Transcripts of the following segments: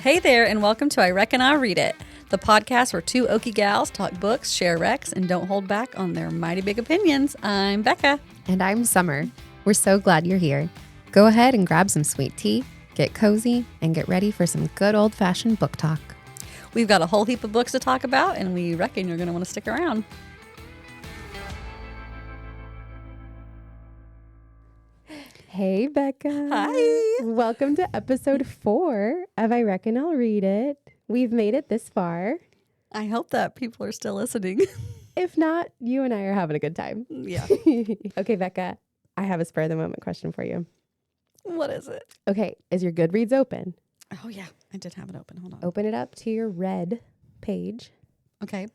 Hey there, and welcome to I Reckon I'll Read It, the podcast where two Okie gals talk books, share recs, and don't hold back on their mighty big opinions. I'm Beccah. And I'm Summer. We're so glad you're here. Go ahead and grab some sweet tea, get cozy, and get ready for some good old-fashioned book talk. We've got a whole heap of books to talk about, and we reckon you're going to want to stick around. Hey, Beccah. Hi. Welcome to episode 4 of I Reckon I'll Read It. We've made it this far. I hope that people are still listening. If not, you and I are having a good time. Yeah. Okay, Beccah, I have a spur of the moment question for you. What is it? Okay, is your Goodreads open? Oh, yeah. I did have it open. Hold on. Open it up to your red page, Okay.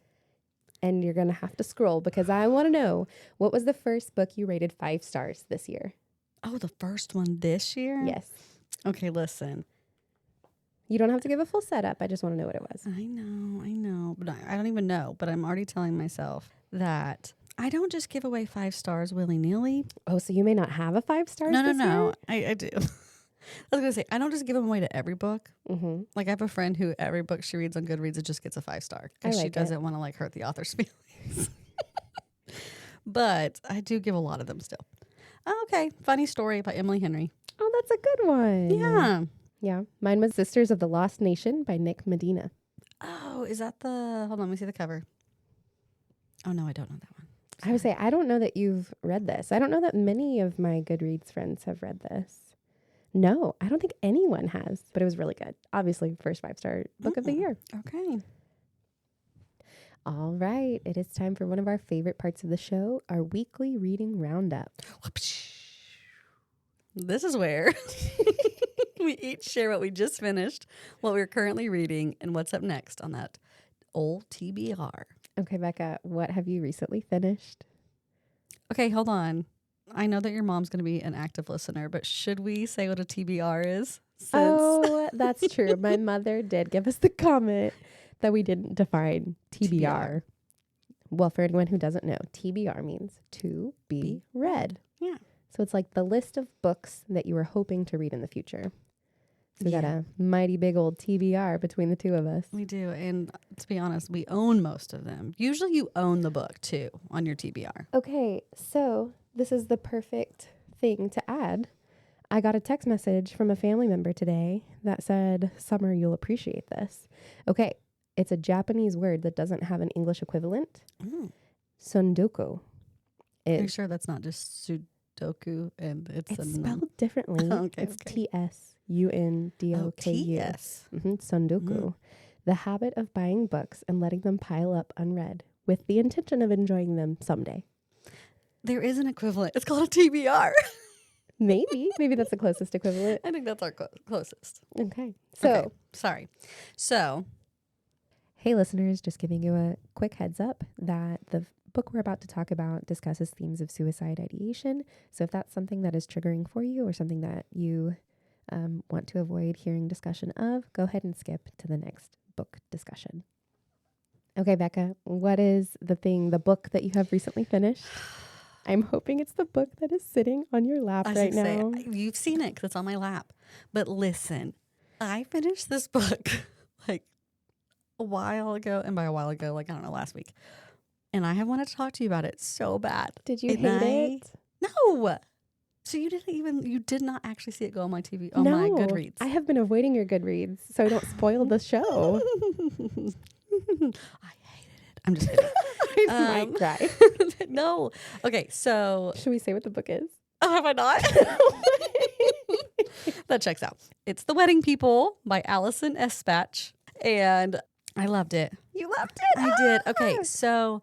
and you're going to have to scroll because I want to know, what was the first book you rated 5 stars this year? Oh, the first one this year? Yes. Okay, listen. You don't have to give a full setup. I just want to know what it was. I know. But I don't even know. But I'm already telling myself that I don't just give away 5 stars willy-nilly. Oh, so you may not have a 5 stars No. this year? I do. I was going to say, I don't just give them away to every book. Mm-hmm. Like, I have a friend who every book she reads on Goodreads, it just gets a 5-star. Because she doesn't want to, like, hurt the author's feelings. But I do give a lot of them still. Oh, okay. Funny story by Emily Henry. Oh, that's a good one. Yeah. Yeah. Mine was Sisters of the Lost Nation by Nick Medina. Oh, is that the... Hold on, let me see the cover. Oh, no, I don't know that one. I would say, I don't know that you've read this. I don't know that many of my Goodreads friends have read this. No, I don't think anyone has, but it was really good. Obviously, first 5-star book of the year. Okay. All right. It is time for one of our favorite parts of the show, our weekly reading roundup. This is where we each share what we just finished, what we're currently reading, and what's up next on that old TBR. Okay, Beccah, what have you recently finished? Okay, hold on. I know that your mom's going to be an active listener, but should we say what a TBR is? Oh, that's true. My mother did give us the comment that we didn't define TBR. Well, for anyone who doesn't know, TBR means to be read. Yeah. So it's like the list of books that you were hoping to read in the future. So we got a mighty big old TBR between the two of us. We do. And to be honest, we own most of them. Usually you own the book too on your TBR. Okay, so this is the perfect thing to add. I got a text message from a family member today that said, Summer, you'll appreciate this. Okay, it's a Japanese word that doesn't have an English equivalent. Sundoku. Are you sure that's not just Sudoku and it's spelled differently. It's T-S-U-N-D-O-K-U. T-S. Sundoku. The habit of buying books and letting them pile up unread with the intention of enjoying them someday. There is an equivalent. It's called a TBR. Maybe that's the closest equivalent. I think that's our closest. Okay. Sorry. So, hey listeners, just giving you a quick heads up that the book we're about to talk about discusses themes of suicide ideation. So if that's something that is triggering for you or something that you want to avoid hearing discussion of, go ahead and skip to the next book discussion. Okay, Beccah, what is the book that you have recently finished? I'm hoping it's the book that is sitting on your lap right now. You've seen it because it's on my lap. But listen, I finished this book like a while ago. And by a while ago, like, I don't know, last week. And I have wanted to talk to you about it so bad. Did you hate it? No. So you did not actually see it go on my TV, on my Goodreads. I have been avoiding your Goodreads so I don't spoil the show. I hated it. I'm just kidding. I might cry. No. Okay, so. Should we say what the book is? Oh, have I not? That checks out. It's The Wedding People by Alison Espach. And I loved it. You loved it? I did. Okay, so.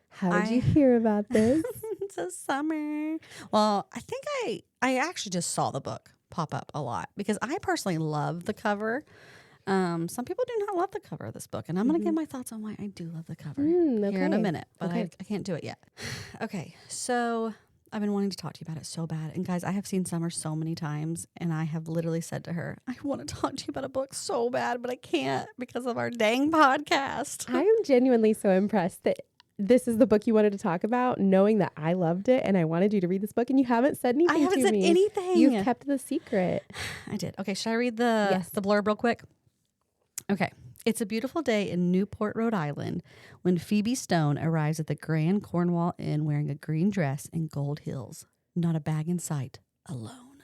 How did you hear about this? It's a summer. Well, I think I actually just saw the book pop up a lot because I personally love the cover. Some people do not love the cover of this book, and I'm going to give my thoughts on why I do love the cover here in a minute, but I can't do it yet. Okay, so I've been wanting to talk to you about it so bad. And guys, I have seen Summer so many times, and I have literally said to her, I want to talk to you about a book so bad, but I can't because of our dang podcast. I am genuinely so impressed that this is the book you wanted to talk about, knowing that I loved it and I wanted you to read this book, and you haven't said anything to me. I haven't said anything. You've kept the secret. I did. Okay, should I read the blurb real quick? Okay. It's a beautiful day in Newport, Rhode Island, when Phoebe Stone arrives at the Grand Cornwall Inn wearing a green dress and gold heels. Not a bag in sight. Alone.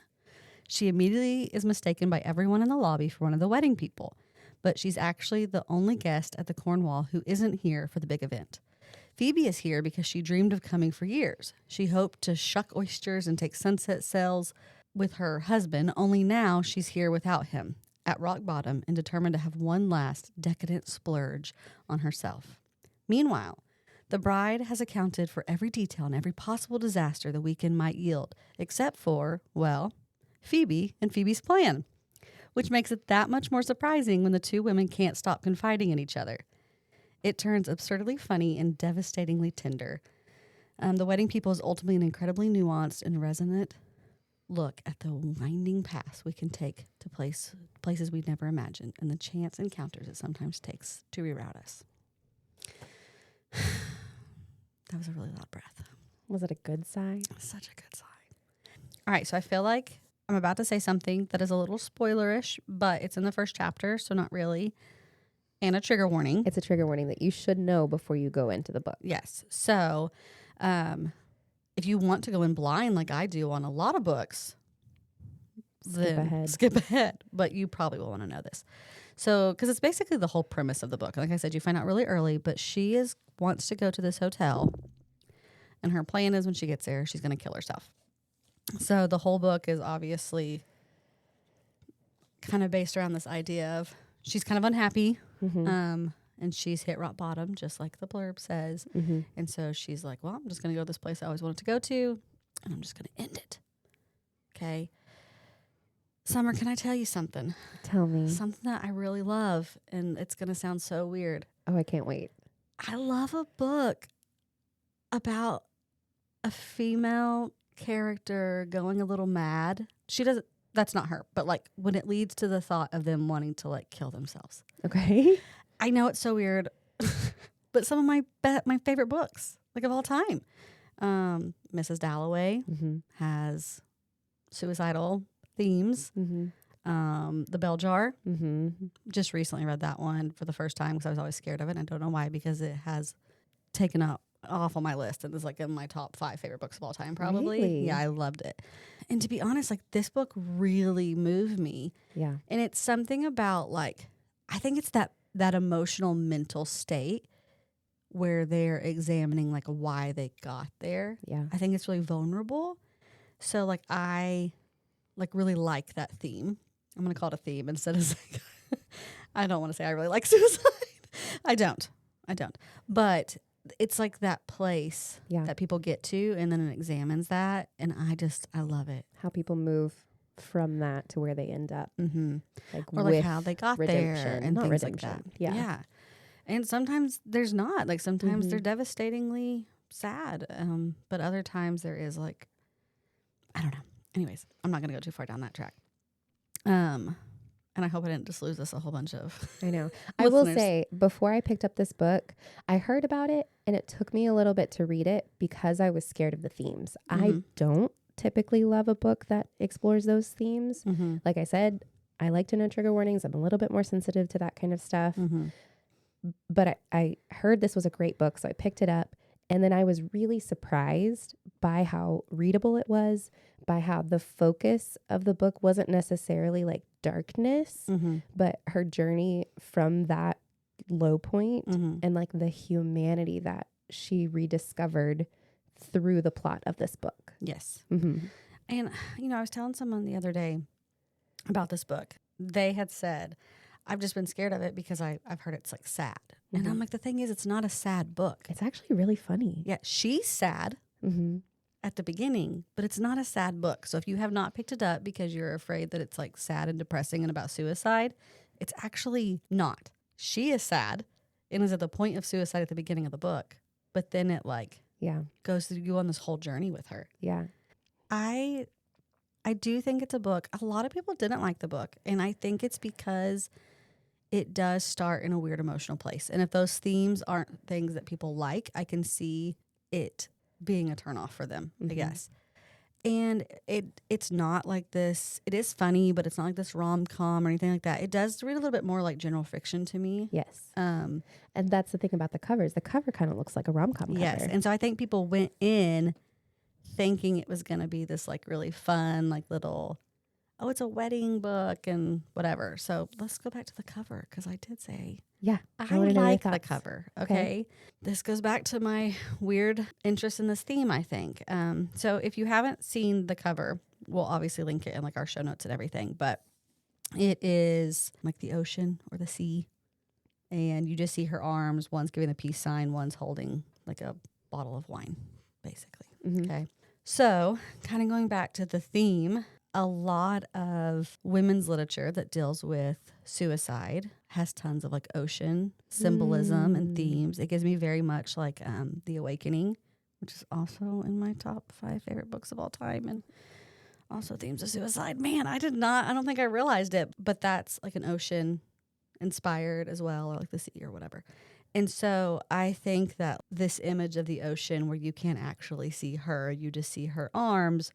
She immediately is mistaken by everyone in the lobby for one of the wedding people, but she's actually the only guest at the Cornwall who isn't here for the big event. Phoebe is here because she dreamed of coming for years. She hoped to shuck oysters and take sunset sails with her husband, only now she's here without him, at rock bottom and determined to have one last decadent splurge on herself. Meanwhile, the bride has accounted for every detail and every possible disaster the weekend might yield, except for, well, Phoebe and Phoebe's plan, which makes it that much more surprising when the two women can't stop confiding in each other. It turns absurdly funny and devastatingly tender. The wedding people is ultimately an incredibly nuanced and resonant look at the winding paths we can take to places we'd never imagined and the chance encounters it sometimes takes to reroute us. That was a really loud breath. Was it a good sigh? Such a good sigh. All right, so I feel like I'm about to say something that is a little spoilerish, but it's in the first chapter, so not really. And a trigger warning. It's a trigger warning that you should know before you go into the book. Yes. So, if you want to go in blind like I do on a lot of books, then skip ahead. But you probably will want to know this. So, because it's basically the whole premise of the book. Like I said, you find out really early, but she wants to go to this hotel, and her plan is when she gets there, she's going to kill herself. So the whole book is obviously kind of based around this idea of she's kind of unhappy, and she's hit rock bottom, just like the blurb says. And so she's like, well, I'm just going to go to this place I always wanted to go to, and I'm just going to end it. Okay. Summer, can I tell you something? Tell me. Something that I really love, and it's going to sound so weird. Oh, I can't wait. I love a book about a female character going a little mad. She doesn't, that's not her, but like when it leads to the thought of them wanting to like kill themselves. Okay. I know it's so weird, but some of my favorite books, like of all time. Mrs. Dalloway has suicidal themes. The Bell Jar. Just recently read that one for the first time because I was always scared of it. And I don't know why, because it has taken off on my list and is like in my top 5 favorite books of all time, probably. Really? Yeah, I loved it. And to be honest, like this book really moved me. Yeah. And it's something about like, I think it's that emotional mental state where they're examining like why they got there. Yeah. I think it's really vulnerable. So like I like really like that theme. I'm going to call it a theme instead of saying, I don't want to say I really like suicide. I don't. But it's like that place that people get to, and then it examines that. And I love it. How people move from that to where they end up. Like, or like how they got redemption, there and not things redemption. like that. Yeah. And sometimes there's not. Like sometimes they're devastatingly sad. But other times there is like, I don't know. Anyways, I'm not going to go too far down that track. And I hope I didn't just lose us a whole bunch of I know. I will say, before I picked up this book, I heard about it and it took me a little bit to read it because I was scared of the themes. I don't typically love a book that explores those themes. Like I said, I like to know trigger warnings. I'm a little bit more sensitive to that kind of stuff. But I heard this was a great book, so I picked it up. And then I was really surprised by how readable it was, by how the focus of the book wasn't necessarily like darkness, but her journey from that low point and like the humanity that she rediscovered through the plot of this book. Yes. And, I was telling someone the other day about this book. They had said, I've just been scared of it because I've heard it's like sad. And I'm like, the thing is, it's not a sad book. It's actually really funny. Yeah, she's sad at the beginning, but it's not a sad book. So if you have not picked it up because you're afraid that it's like sad and depressing and about suicide, it's actually not. She is sad and is at the point of suicide at the beginning of the book, but then it like goes through you on this whole journey with her. Yeah. I do think it's a book. A lot of people didn't like the book, and I think it's because it does start in a weird emotional place. And if those themes aren't things that people like, I can see it being a turnoff for them, I guess. And it's not like this. It is funny, but it's not like this rom-com or anything like that. It does read a little bit more like general fiction to me. Yes. And that's the thing about the covers. The cover kind of looks like a rom-com cover. Yes. And so I think people went in thinking it was going to be this like really fun, like little, oh, it's a wedding book and whatever. So let's go back to the cover because I did say, Yeah. I wanna know your like the thoughts. cover. Okay. This goes back to my weird interest in this theme, I think. So if you haven't seen the cover, we'll obviously link it in like our show notes and everything, but it is like the ocean or the sea. And you just see her arms. One's giving the peace sign. One's holding like a bottle of wine, basically. Mhm. Okay. So kind of going back to the theme, a lot of women's literature that deals with suicide has tons of like ocean symbolism and themes. It gives me very much like The Awakening, which is also in my top 5 favorite books of all time. And also themes of suicide. Man, I don't think I realized it, but that's like an ocean inspired as well, or like the sea or whatever. And so I think that this image of the ocean where you can't actually see her, you just see her arms,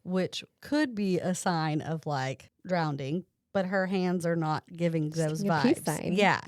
which could be a sign of like drowning, but her hands are not giving those a peace vibes. sign. Yeah.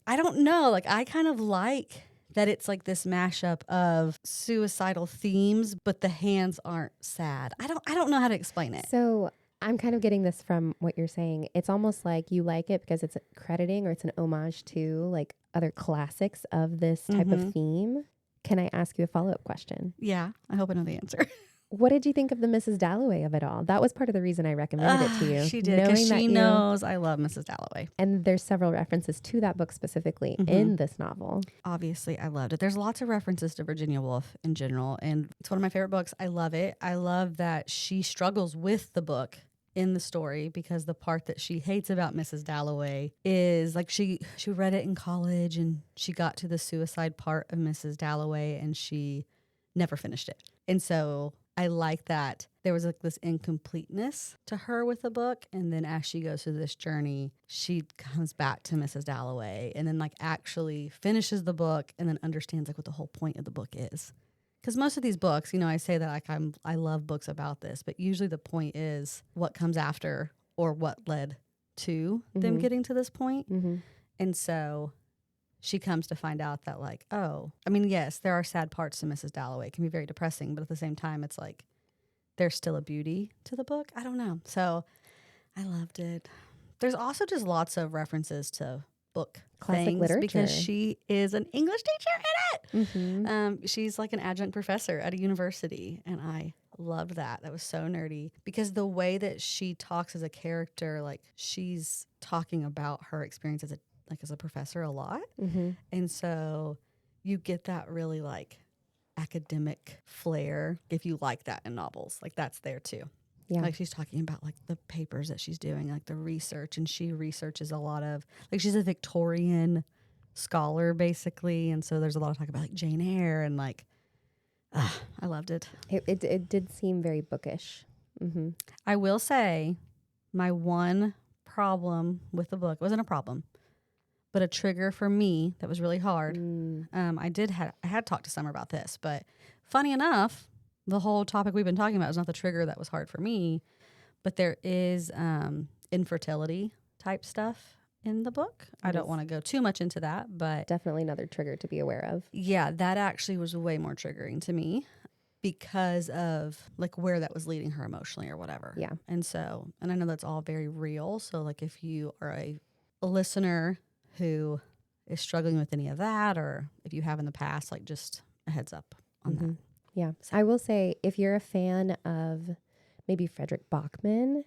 I don't know. Like I kind of like that it's like this mashup of suicidal themes, but the hands aren't sad. I don't know how to explain it. So I'm kind of getting this from what you're saying. It's almost like you like it because it's crediting or it's an homage to like other classics of this type of theme. Can I ask you a follow-up question? Yeah. I hope I know the answer. What did you think of the Mrs. Dalloway of it all? That was part of the reason I recommended it to you. She did, because she knows I love Mrs. Dalloway. And there's several references to that book specifically in this novel. Obviously, I loved it. There's lots of references to Virginia Woolf in general, and it's one of my favorite books. I love it. I love that she struggles with the book in the story because the part that she hates about Mrs. Dalloway is like she read it in college and she got to the suicide part of Mrs. Dalloway and she never finished it. And so I like that there was like this incompleteness to her with the book. And then as she goes through this journey, she comes back to Mrs. Dalloway and then like actually finishes the book and then understands like what the whole point of the book is. Because most of these books, I say that like I love books about this, but usually the point is what comes after or what led to them getting to this point. And so she comes to find out that like, oh, I mean, yes, there are sad parts to Mrs. Dalloway. It can be very depressing, but at the same time, it's like there's still a beauty to the book. I don't know. So I loved it. There's also just lots of references to book Classic things literature. because she is an English teacher in it. She's like an adjunct professor at a university, and I loved that. That was so nerdy because the way that she talks as a character, like she's talking about her experience as a professor a lot, and so you get that really like academic flair if you like that in novels. Like that's there too. Yeah. Like she's talking about like the papers that she's doing, like the research, and she researches a lot of like she's a Victorian scholar basically, and so there's a lot of talk about like Jane Eyre and like I loved it. It did seem very bookish. I will say my one problem with the book, it wasn't a problem, but a trigger for me that was really hard. I had talked to Summer about this, but funny enough, the whole topic we've been talking about is not the trigger that was hard for me, but there is infertility type stuff in the book. I don't want to go too much into that, but Definitely another trigger to be aware of. yeah, that actually was way more triggering to me because of like where that was leading her emotionally or whatever. Yeah. And I know that's all very real. So like if you are a listener who is struggling with any of that, or if you have in the past, like just a heads up on that. Yeah. I will say, if you're a fan of maybe Frederick Bachman,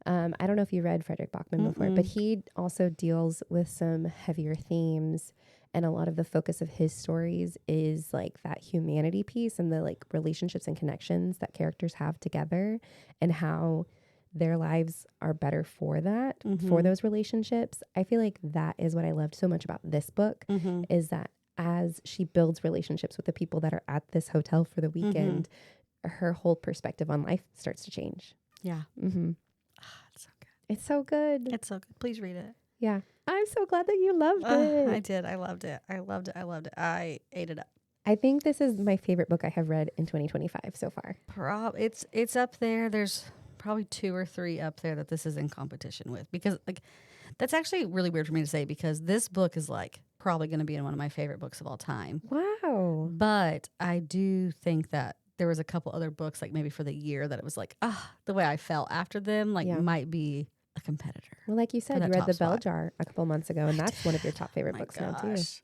I don't know if you read Frederick Bachman before, but he also deals with some heavier themes. And a lot of the focus of his stories is like that humanity piece and the like relationships and connections that characters have together and how their lives are better for that, for those relationships. I feel like that is what I loved so much about this book is that as she builds relationships with the people that are at this hotel for the weekend, her whole perspective on life starts to change. Yeah. It's so good. It's so good. It's so good. Please read it. Yeah. I'm so glad that you loved it. I did. I loved it. I loved it. I loved it. I ate it up. I think this is my favorite book I have read in 2025 so far. It's up there. There's probably 2 or 3 up there that this is in competition with, because like that's actually really weird for me to say, because this book is like probably going to be in one of my favorite books of all time. Wow. But I do think that there was a couple other books, like maybe for the year, that it was like, the way I felt after them, like might be a competitor. Well, like you said, that you read top The Bell spot. Jar a couple months ago, and that's one of your top favorite My books now too. gosh.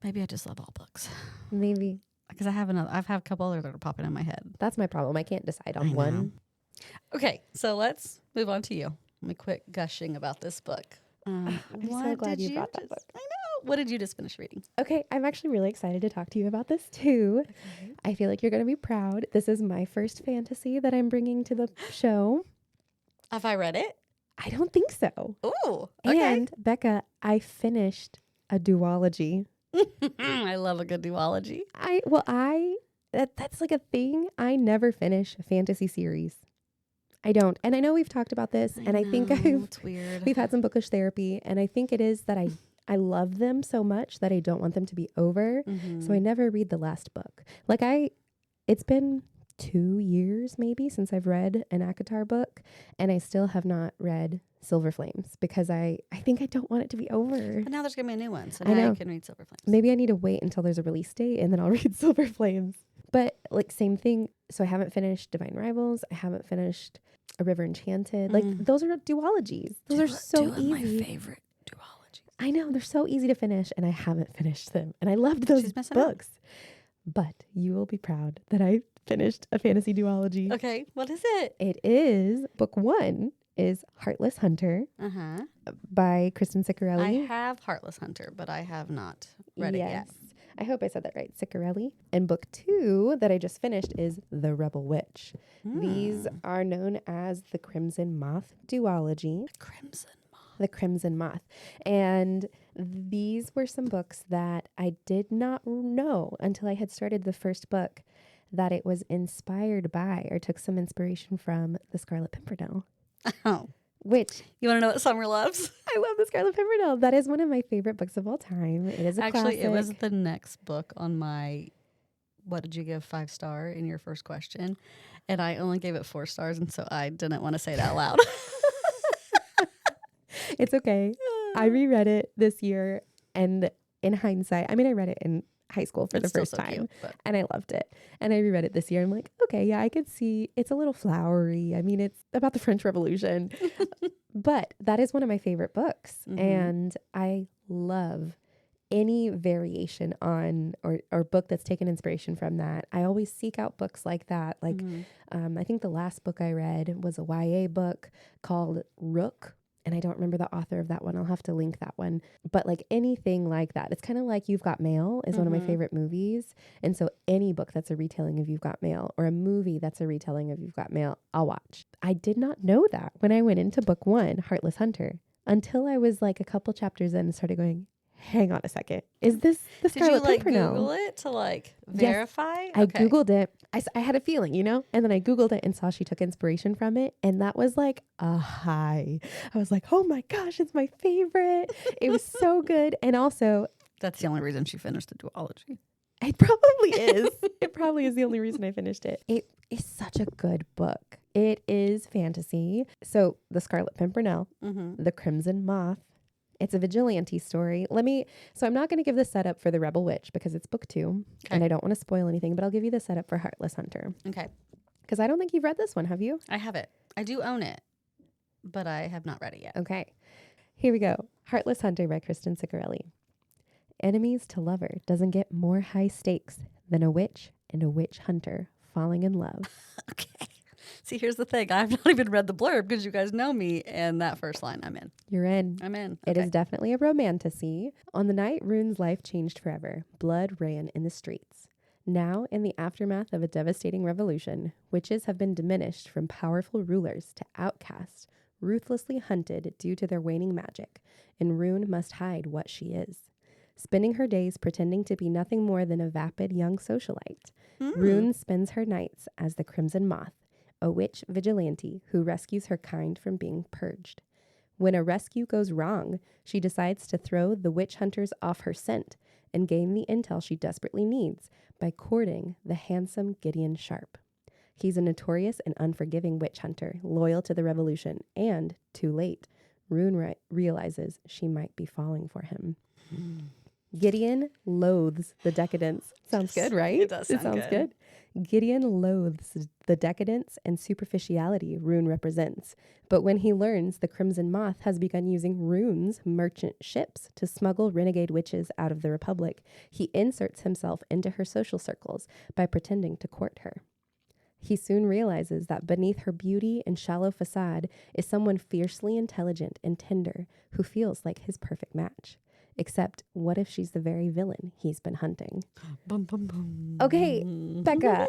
Maybe I just love all books. Maybe. Because I've had a couple others that are popping in my head. That's my problem. I can't decide on I know. one. Okay, so let's move on to you. Let me quit gushing about this book. I'm so glad you brought that book. I know. What did you just finish reading? Okay, I'm actually really excited to talk to you about this too. Okay. I feel like you're going to be proud. This is my first fantasy that I'm bringing to the show. Have I read it? I don't think so. Ooh, okay. And Beccah, I finished a duology. I love a good duology. That's like a thing. I never finish a fantasy series. I don't. And I know we've talked about this, and I think it's weird. we've had some bookish therapy, and I think it is that I love them so much that I don't want them to be over. So I never read the last book. It's been 2 years maybe since I've read an ACOTAR book, and I still have not read Silver Flames because I think I don't want it to be over. But now there's going to be a new one, so I now know. you can read Silver Flames. Maybe I need to wait until there's a release date and then I'll read Silver Flames. But like same thing. So I haven't finished Divine Rivals. I haven't finished A River Enchanted. Like those are duologies. Those are so easy. My favorite duologies. I know they're so easy to finish, and I haven't finished them. And I loved those She's missing out. books. But you will be proud that I finished a fantasy duology. Okay, what is it? It is book 1 is Heartless Hunter by Kristen I Ciccarelli. have Heartless Hunter, but I have not read it yet. I hope I said that right. Ciccarelli. And book 2 that I just finished is The Rebel Witch. These are known as the Crimson Moth duology. The Crimson Moth. And these were some books that I did not know until I had started the first book that it was inspired by or took some inspiration from the Scarlet Pimpernel. Oh. Which, You want to know what Summer loves? I love the Scarlet Pimpernel. That is one of my favorite books of all time. It is a Actually, classic. it was the next book on my, what did you give 5-star in your first question? And I only gave it 4 stars, and so I didn't want to say it out loud. It's okay. I reread it this year, and in hindsight, I mean, I read it in high school for the It's still first so time, cute, but- and I loved it. And I reread it this year. I'm like, okay, yeah, I could see it's a little flowery. I mean, it's about the French Revolution, but that is one of my favorite books, and I love any variation on or book that's taken inspiration from that. I always seek out books like that. Like, I think the last book I read was a YA book called Rook. And I don't remember the author of that one. I'll have to link that one. But like anything like that, it's kind of like You've Got Mail is one of my favorite movies. And so any book that's a retelling of You've Got Mail or a movie that's a retelling of You've Got Mail, I'll watch. I did not know that when I went into book 1, Heartless Hunter, until I was like a couple chapters in and started going, hang on a second. Is this the Scarlet Did you Pimpernel? Google it to verify? Yes, I Googled it. I had a feeling, and then I Googled it and saw she took inspiration from it. And that was like a high. I was like, oh my gosh, it's my favorite. It was so good. And also, That's the only reason she finished the duology. it probably is. It probably is the only reason I finished it. It is such a good book. It is fantasy. So the Scarlet Pimpernel, the Crimson Moth, it's a vigilante story. So I'm not going to give the setup for The Rebel Witch because it's book 2 and I don't want to spoil anything, but I'll give you the setup for Heartless Hunter. Okay. Because I don't think you've read this one, have you? I have it. I do own it, but I have not read it yet. Okay. Here we go. Heartless Hunter by Kristen Ciccarelli. Enemies to lover doesn't get more high stakes than a witch and a witch hunter falling in love. Okay. See, here's the thing. I've not even read the blurb because you guys know me, and that first line, I'm in. You're in. I'm in. It is definitely a romantasy. On the night Rune's life changed forever, blood ran in the streets. Now, in the aftermath of a devastating revolution, witches have been diminished from powerful rulers to outcasts, ruthlessly hunted due to their waning magic, and Rune must hide what she is. Spending her days pretending to be nothing more than a vapid young socialite, Rune spends her nights as the Crimson Moth, a witch vigilante who rescues her kind from being purged. When a rescue goes wrong, she decides to throw the witch hunters off her scent and gain the intel she desperately needs by courting the handsome Gideon Sharp. He's a notorious and unforgiving witch hunter, loyal to the revolution, and, too late, Rune realizes she might be falling for him. Gideon loathes the decadence. Sounds good, right? It does sound good. Gideon loathes the decadence and superficiality Rune represents. But when he learns the Crimson Moth has begun using Rune's merchant ships to smuggle renegade witches out of the Republic, he inserts himself into her social circles by pretending to court her. He soon realizes that beneath her beauty and shallow facade is someone fiercely intelligent and tender who feels like his perfect match. Except, what if she's the very villain he's been hunting? Bum, bum, bum. Okay, Beccah,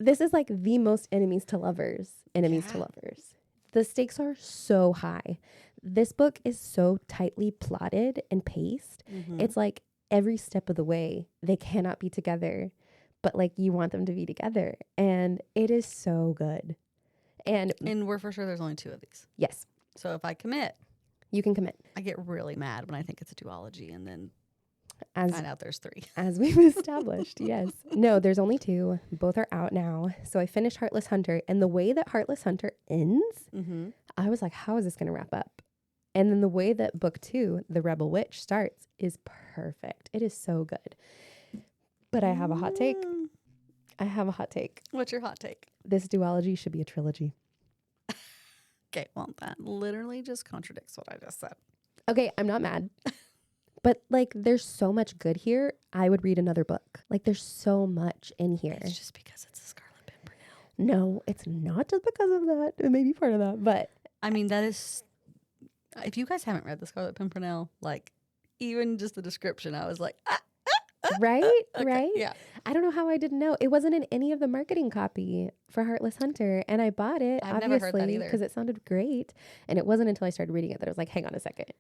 this is like the most enemies to lovers. The stakes are so high. This book is so tightly plotted and paced. It's like every step of the way, they cannot be together, but like you want them to be together. And it is so good. And we're for sure there's only 2 of these. yes, So if I commit, you can commit. I get really mad when I think it's a duology and then As find out there's 3. As we've established, yes. No, there's only 2. Both are out now. So I finished Heartless Hunter, and the way that Heartless Hunter ends, I was like, how is this going to wrap up? And then the way that book 2, The Rebel Witch, starts is perfect. It is so good. But I have a hot take. What's your hot take? This duology should be a trilogy. Okay, well, that literally just contradicts what I just said. Okay, I'm not mad. But like, there's so much good here. I would read another book. Like, there's so much in here. It's just because it's a Scarlet Pimpernel. No, it's not just because of that. It may be part of that, but I mean, that is, if you guys haven't read the Scarlet Pimpernel, like, even just the description, I was like, right? okay, Right? yeah. I don't know how I didn't know. It wasn't in any of the marketing copy for Heartless Hunter, and I bought it, I've never heard that obviously, either. because it sounded great. And it wasn't until I started reading it that I was like, hang on a second.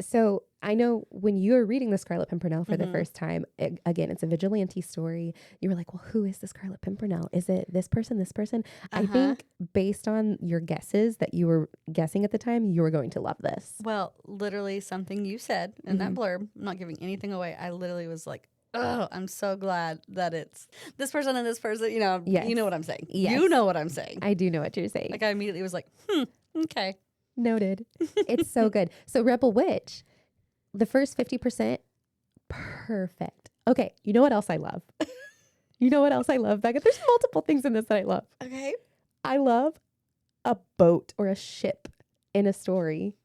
So I know when you were reading the Scarlet Pimpernel for the first time, again, it's a vigilante story. You were like, well, who is the Scarlet Pimpernel? Is it this person, this person? I think based on your guesses that you were guessing at the time, you were going to love this. Well, literally something you said in that blurb, I'm not giving anything away. I literally was like, oh, I'm so glad that it's this person and this person. You know, Yes. You know what I'm saying. Yes. You know what I'm saying. I do know what you're saying. Like, I immediately was like, okay. Noted. It's so good. So Rebel Witch, the first 50%, perfect. Okay, you know what else I love? Becca? There's multiple things in this that I love. Okay. I love a boat or a ship in a story.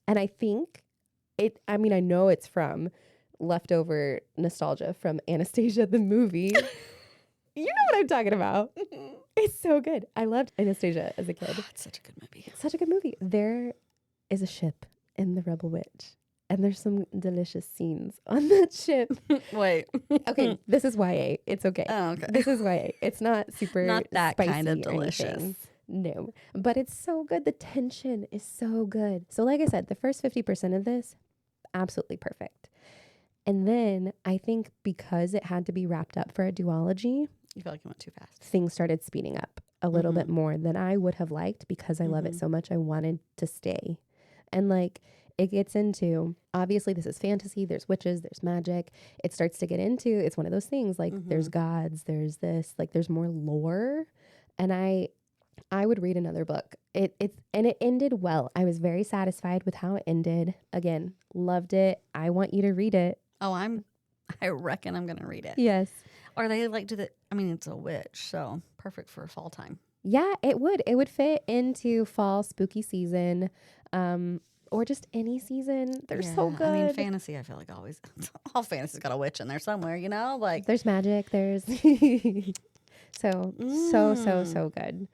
And I think I know it's from leftover nostalgia from Anastasia the movie. You know what I'm talking about. It's so good. I loved Anastasia as a kid. It's such a good movie. It's such a good movie. There is a ship in The Rebel Witch, and there's some delicious scenes on that ship. Wait. Okay, this is YA. It's okay. Oh, okay. This is YA. It's not super Not that spicy kind of or delicious. anything. No, but it's so good. The tension is so good. So like I said, the first 50% of this, absolutely perfect. And then I think because it had to be wrapped up for a duology, You feel like you went too fast. things started speeding up a little bit more than I would have liked because I love it so much. I wanted to stay. And like it gets into, obviously this is fantasy, there's witches, there's magic. It starts to get into, it's one of those things like there's gods, there's this, like there's more lore. And I would read another book. It ended well. I was very satisfied with how it ended. Again, loved it. I want you to read it. Oh, I reckon I'm going to read it. Yes. Or they like it's a witch, so perfect for fall time. Yeah, it would. It would fit into fall spooky season, or just any season. They're so good. I mean, fantasy, I feel like always, all fantasy's got a witch in there somewhere, you know? Like, There's magic. There's so good.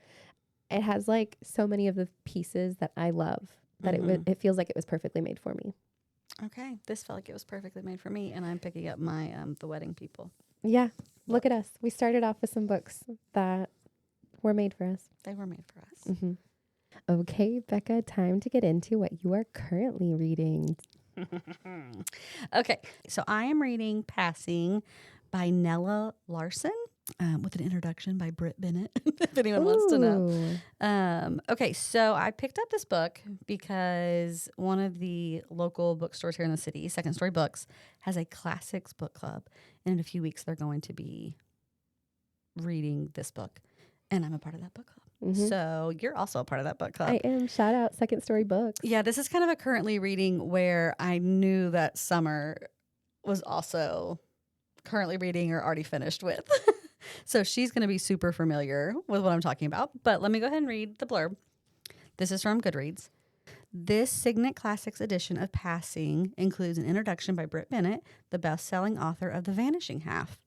It has like so many of the pieces that I love that it feels like it was perfectly made for me. okay, this felt like it was perfectly made for me, and I'm picking up my The Wedding People. Yeah, look at us. We started off with some books that were made for us. They were made for us. Okay, Beccah, time to get into what you are currently reading. Okay, so I am reading Passing by Nella Larson. with an introduction by Britt Bennett, if anyone wants to know. Ooh. Okay, so I picked up this book because one of the local bookstores here in the city, Second Story Books, has a classics book club. And in a few weeks, they're going to be reading this book. And I'm a part of that book club. Mhm. So you're also a part of that book club. I am. Shout out Second Story Books. Yeah, this is kind of a currently reading where I knew that Summer was also currently reading or already finished with. So she's going to be super familiar with what I'm talking about. But let me go ahead and read the blurb. This is from Goodreads. This Signet Classics edition of Passing includes an introduction by Britt Bennett, the best-selling author of The Vanishing Half.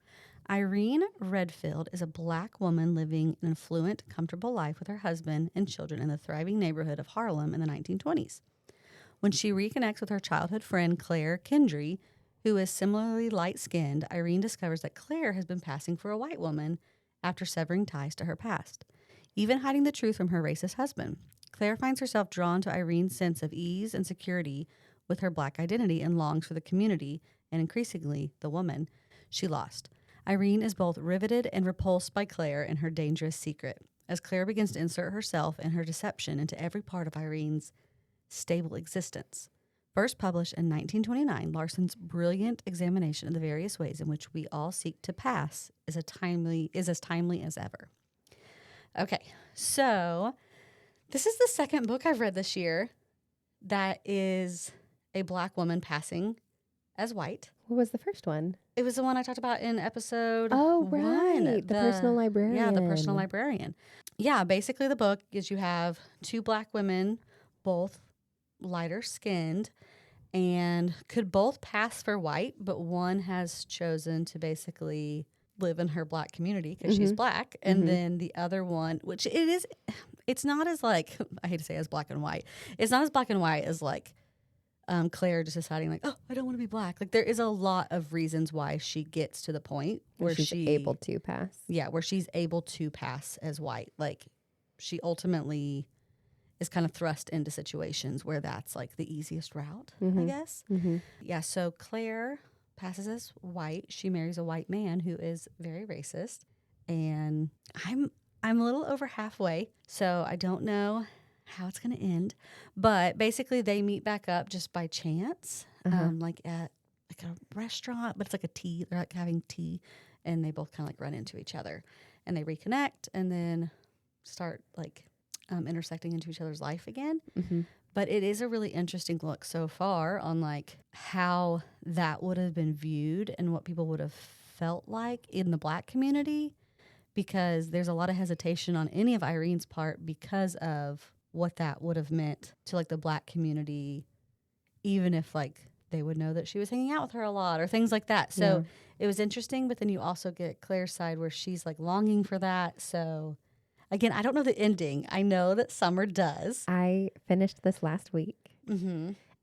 Irene Redfield is a Black woman living an affluent, comfortable life with her husband and children in the thriving neighborhood of Harlem in the 1920s. When she reconnects with her childhood friend Claire Kendry, who is similarly light-skinned, Irene discovers that Claire has been passing for a white woman after severing ties to her past, even hiding the truth from her racist husband. Claire finds herself drawn to Irene's sense of ease and security with her Black identity and longs for the community and, increasingly, the woman she lost. Irene is both riveted and repulsed by Claire and her dangerous secret, as Claire begins to insert herself and her deception into every part of Irene's stable existence. First published in 1929, Larson's brilliant examination of the various ways in which we all seek to pass is as timely as ever. Okay, so this is the second book I've read this year that is a Black woman passing as white. What was the first one? It was the one I talked about in episode right. 1. The personal librarian. Yeah, the personal librarian. Yeah, basically the book is you have two Black women, both lighter skinned, and could both pass for white, but one has chosen to basically live in her Black community because she's Black. And then the other one, which it's not as like, I hate to say as black and white. It's not as black and white as like Claire just deciding like, oh, I don't want to be Black. Like there is a lot of reasons why she gets to the point where she's able to pass. Yeah, where she's able to pass as white. Like she ultimately is kind of thrust into situations where that's like the easiest route, I guess. Yeah, so Claire passes as white. She marries a white man who is very racist. And I'm a little over halfway, so I don't know how it's going to end. But basically they meet back up just by chance, like at like a restaurant, but it's like a tea. They're like having tea, and they both kind of like run into each other. And they reconnect and then start like intersecting into each other's life again. But it is a really interesting look so far on like how that would have been viewed and what people would have felt like in the Black community, because there's a lot of hesitation on any of Irene's part because of what that would have meant to like the Black community, even if like they would know that she was hanging out with her a lot or things like that. So it was interesting, but then you also get Claire's side where she's like longing for that. So again, I don't know the ending. I know that Summer does. I finished this last week.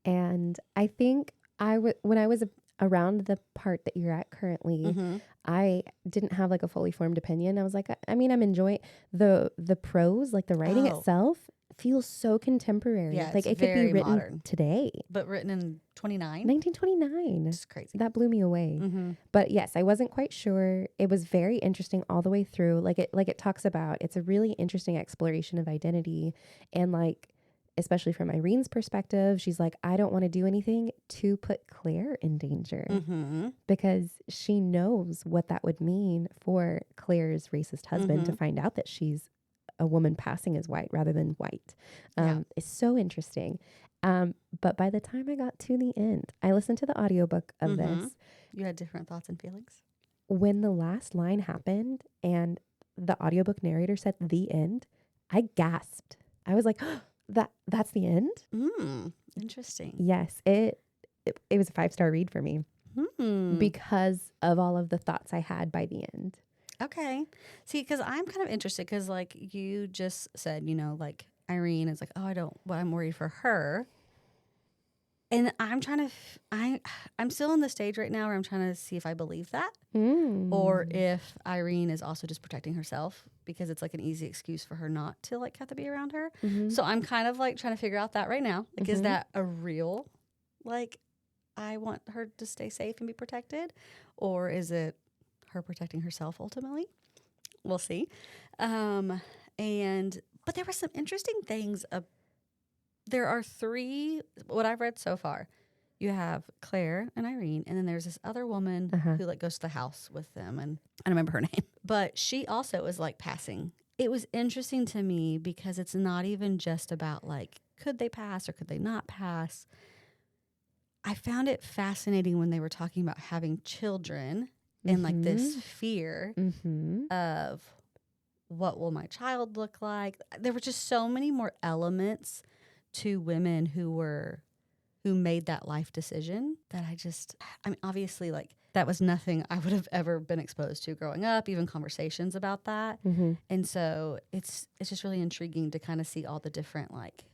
And I think when I was around the part that you're at currently, I didn't have like a fully formed opinion. I was like, I mean, I'm enjoying the prose, like the writing itself feels so contemporary. Yeah, like it's it could be very written modern. today. But written in 1929. It's crazy. That blew me away. But yes, I wasn't quite sure. It was very interesting all the way through. Like it talks about, it's a really interesting exploration of identity. And like, especially from Irene's perspective, she's like, I don't want to do anything to put Claire in danger because she knows what that would mean for Claire's racist husband to find out that she's a woman passing as white rather than white. It's so interesting. But by the time I got to the end, I listened to the audiobook of this. You had different thoughts and feelings? When the last line happened and the audiobook narrator said the end, I gasped. I was like, that's the end? Interesting. Yes, it was a 5-star read for me because of all of the thoughts I had by the end. Okay. See, because I'm kind of interested because like you just said, you know, like Irene is like, oh, I'm worried for her. And I'm trying to, I'm still in the stage right now where I'm trying to see if I believe that or if Irene is also just protecting herself because it's like an easy excuse for her not to like have to be around her. So I'm kind of like trying to figure out that right now. Like, is that a real, like, I want her to stay safe and be protected, or is it her protecting herself ultimately? We'll see. But there were some interesting things. There are 3, what I've read so far. You have Claire and Irene, and then there's this other woman who like goes to the house with them, and I don't remember her name. But she also is like passing. It was interesting to me because it's not even just about like, could they pass or could they not pass? I found it fascinating when they were talking about having children and like this fear of what will my child look like. There were just so many more elements to women who made that life decision that I mean, obviously, like, that was nothing I would have ever been exposed to growing up, even conversations about that. And so it's just really intriguing to kind of see all the different, like,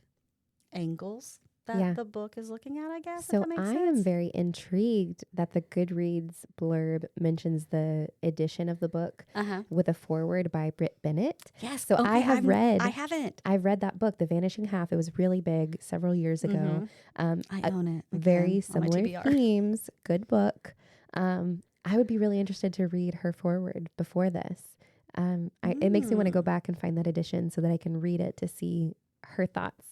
angles that the book is looking at, I guess. So if that makes I sense. am very intrigued that the Goodreads blurb mentions the edition of the book with a foreword by Britt Bennett. Yes. So okay, I haven't. I've read that book, The Vanishing Half. It was really big several years ago. I own it. Very again, on my similar TBR. themes. Good book. I would be really interested to read her foreword before this. It makes me want to go back and find that edition so that I can read it to see her thoughts.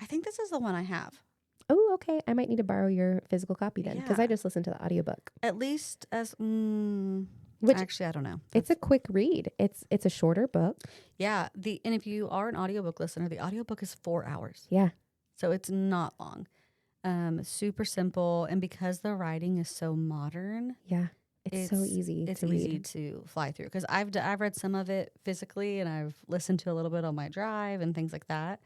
I think this is the one I have. Oh, okay. I might need to borrow your physical copy then because Yeah. I just listened to the audiobook. At least as Which actually I don't know. It's a quick read. It's a shorter book. Yeah, and if you are an audiobook listener, the audiobook is 4 hours. Yeah. So it's not long. Super simple, and because the writing is so modern, Yeah. It's so easy it's to easy read. to fly through because I've read some of it physically and I've listened to a little bit on my drive and things like that.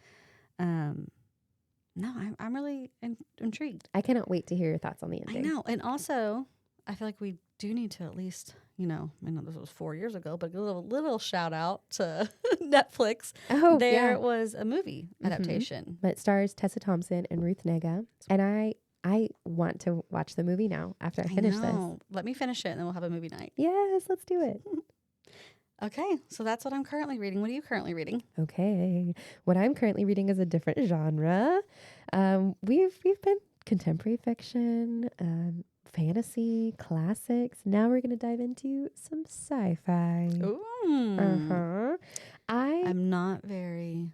No, I'm really intrigued. I cannot wait to hear your thoughts on the ending. I know, and also I feel like we do need to at least, I know this was 4 years ago, but a little shout out to Netflix. Oh, There was a movie adaptation. But it stars Tessa Thompson and Ruth Negga. And I want to watch the movie now after I finish this. Let me finish it and then we'll have a movie night. Yes, let's do it. Okay, so that's what I'm currently reading. What are you currently reading? Okay. What I'm currently reading is a different genre. We've been contemporary fiction, fantasy, classics. Now we're going to dive into some sci-fi. Ooh. I'm not very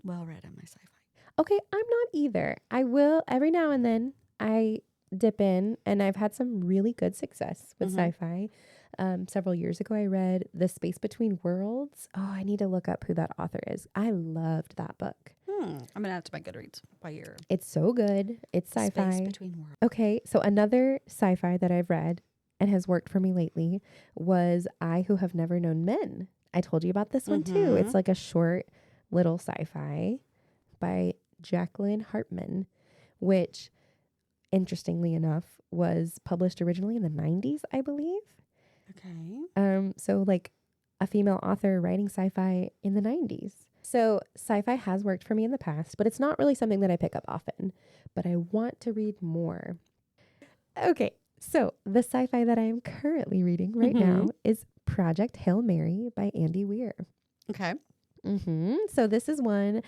well read on my sci-fi. Okay, I'm not either. I will every now and then I dip in, and I've had some really good success with sci-fi. Several years ago, I read The Space Between Worlds. Oh, I need to look up who that author is. I loved that book. I'm going to add it to my Goodreads by year. It's so good. It's sci-fi. Space Between Worlds. Okay, so another sci-fi that I've read and has worked for me lately was I Who Have Never Known Men. I told you about this one too. It's like a short little sci-fi by Jacqueline Hartman, which, interestingly enough, was published originally in the 90s, I believe. Okay. So like a female author writing sci-fi in the 90s. So sci-fi has worked for me in the past, but it's not really something that I pick up often. But I want to read more. Okay, so the sci-fi that I am currently reading right now is Project Hail Mary by Andy Weir. Okay. So this is one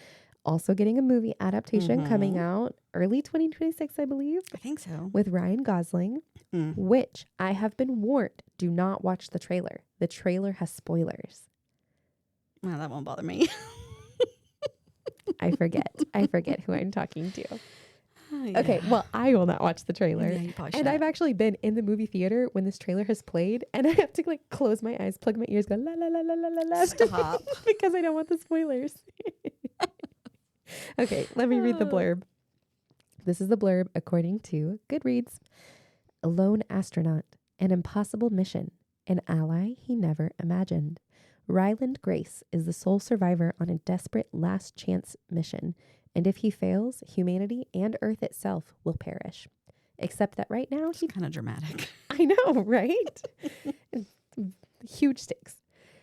also getting a movie adaptation coming out early 2026, I believe. I think so. With Ryan Gosling, which I have been warned, do not watch the trailer. The trailer has spoilers. Well, that won't bother me. I forget who I'm talking to. Yeah. Okay, well, I will not watch the trailer. Yeah, you probably And should. I've actually been in the movie theater when this trailer has played, and I have to like close my eyes, plug my ears, go la la la la la la la. Stop. Because I don't want the spoilers. Okay, let me read the blurb. This is the blurb according to Goodreads. A lone astronaut, an impossible mission, an ally he never imagined. Ryland Grace is the sole survivor on a desperate last chance mission, and if he fails, humanity and Earth itself will perish. Except that right now, It's kind of dramatic. I know, right? Huge stakes.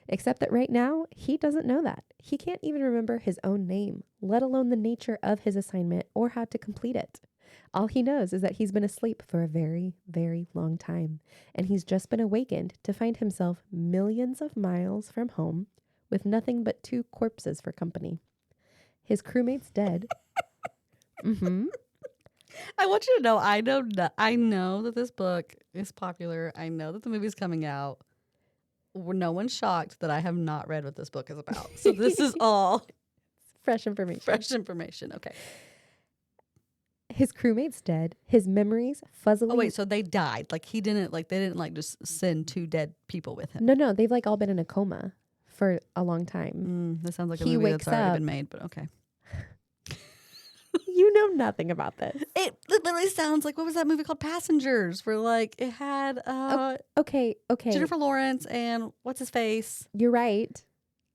Except that right now, he doesn't know that. He can't even remember his own name, let alone the nature of his assignment or how to complete it. All he knows is that he's been asleep for a very, very long time, and he's just been awakened to find himself millions of miles from home with nothing but 2 corpses for company. His crewmate's dead. I want you to know, I know that this book is popular. I know that the movie's coming out. no one's shocked that I have not read what this book is about. So this is all Fresh information. fresh information. Okay. His crewmate's dead. His memories fuzzily. Oh wait, so they died. Like they didn't like just send 2 dead people with him. No, they've like all been in a coma for a long time. That sounds like a He movie wakes that's already up. been made, but okay. You know nothing about this. It literally sounds like, what was that movie called? Passengers, where like it had Okay. Jennifer Lawrence and what's his face. You're right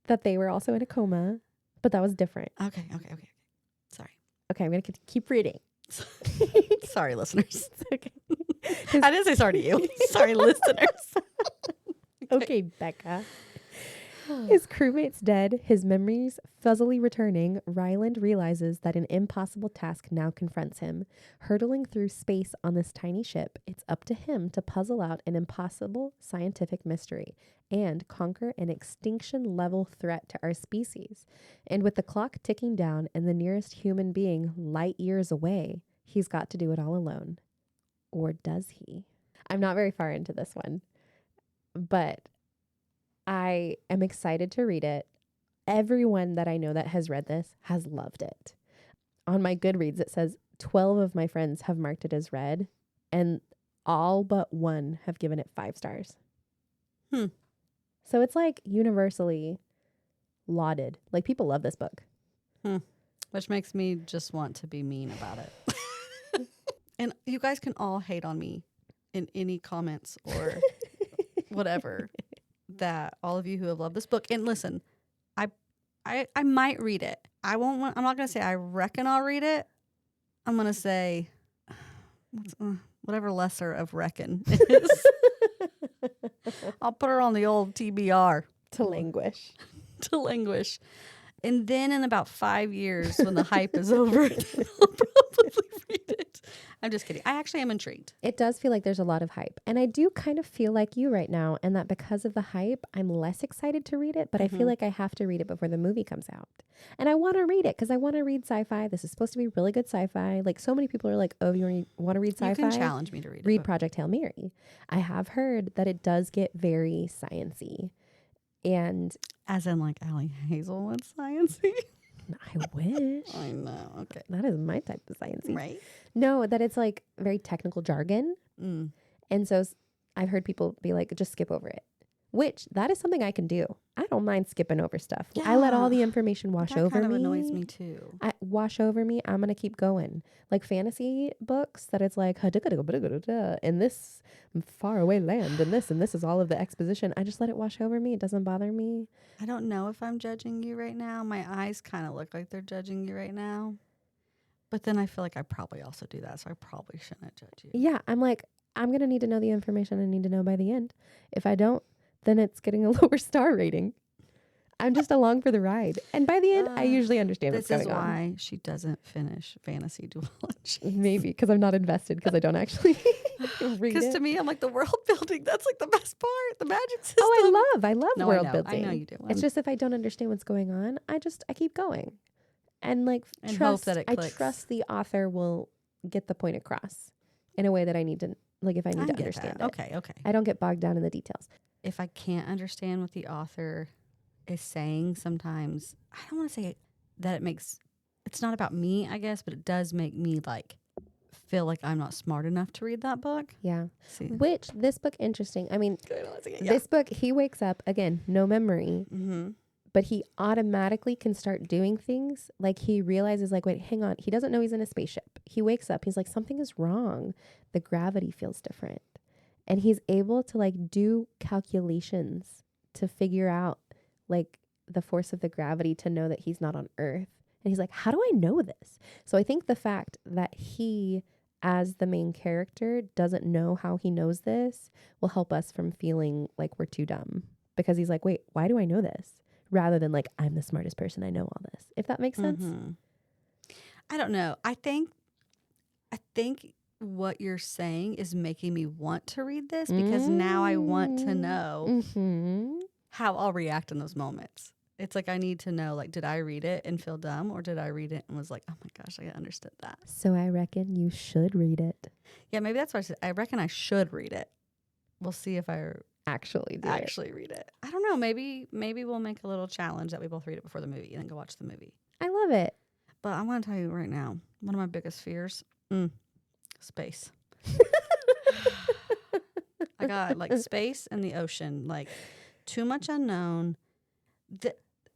that they were also in a coma, but that was different. Okay. Sorry. Okay, I'm going to keep reading. Sorry, listeners. Okay. I didn't say sorry to you. Sorry, listeners. Okay, Beccah. His crewmate's dead, his memories fuzzily returning, Ryland realizes that an impossible task now confronts him. Hurtling through space on this tiny ship, it's up to him to puzzle out an impossible scientific mystery and conquer an extinction-level threat to our species. And with the clock ticking down and the nearest human being light years away, he's got to do it all alone. Or does he? I'm not very far into this one, but I am excited to read it. Everyone that I know that has read this has loved it. On my Goodreads, it says 12 of my friends have marked it as read, and all but one have given it 5 stars. So it's like universally lauded. Like people love this book. Which makes me just want to be mean about it. And you guys can all hate on me in any comments or whatever. That all of you who have loved this book, and listen, I might read it. I'm not gonna say I reckon I'll read it. I'm gonna say whatever lesser of reckon is. I'll put her on the old TBR To languish. to languish, and then in about 5 years, when the hype is over, I'll probably read it. I'm just kidding. I actually am intrigued. It does feel like there's a lot of hype. And I do kind of feel like you right now, and that because of the hype, I'm less excited to read it, but I feel like I have to read it before the movie comes out. And I want to read it because I want to read sci-fi. This is supposed to be really good sci-fi. Like so many people are like, oh, you want to read sci-fi? You can challenge me to read it. Read Project Hail Mary. I have heard that it does get very science-y. And As in like Allie Hazelwood sciencey. I wish. I know. Okay. That is my type of science-y. Right. No, that it's like very technical jargon. And so I've heard people be like, just skip over it. Which, that is something I can do. I don't mind skipping over stuff. I let all the information wash over me. That kind of annoys me too. Wash over me. I'm going to keep going. Like fantasy books that it's like, in this faraway land, and this is all of the exposition. I just let it wash over me. It doesn't bother me. I don't know if I'm judging you right now. My eyes kind of look like they're judging you right now. But then I feel like I probably also do that, so I probably shouldn't judge you. Yeah, I'm like, I'm going to need to know the information I need to know by the end. If I don't, then it's getting a lower star rating. I'm just along for the ride. And by the end, I usually understand what's going on. This is why she doesn't finish Fantasy Duology. Maybe, because I'm not invested, because I don't actually read Because it. to me, I'm like, the world building, that's like the best part, the magic system. Oh, I love No, world I know. building. I know you do. It's just if I don't understand what's going on, I keep going. And like And trust, hope that it I clicks. trust the author will get the point across in a way that I need to, like if I need to get understand that. it. Okay. I don't get bogged down in the details. If I can't understand what the author is saying, sometimes I don't want to say that it's not about me, I guess, but it does make me like feel like I'm not smart enough to read that book. Yeah. See. Which this book, interesting. I mean, Yeah. this book, he wakes up again, no memory, Mm-hmm. but he automatically can start doing things. Like he realizes like, wait, hang on. He doesn't know he's in a spaceship. He wakes up. He's like, something is wrong. The gravity feels different. And he's able to like do calculations to figure out like the force of the gravity to know that he's not on Earth. And he's like, how do I know this? So I think the fact that he, as the main character, doesn't know how he knows this will help us from feeling like we're too dumb. Because he's like, wait, why do I know this? Rather than like, I'm the smartest person, I know all this. If that makes sense. Mm-hmm. I don't know. I think what you're saying is making me want to read this because now I want to know how I'll react in those moments. It's like I need to know, like, did I read it and feel dumb, or did I read it and was like, oh my gosh, I understood that. So I reckon you should read it. Yeah, maybe that's why I said I reckon I should read it. We'll see if I actually do actually read it. I don't know. Maybe we'll make a little challenge that we both read it before the movie and then go watch the movie. it. I love it. But I want to tell you right now, one of my biggest fears, space. I got like space and the ocean, like too much unknown.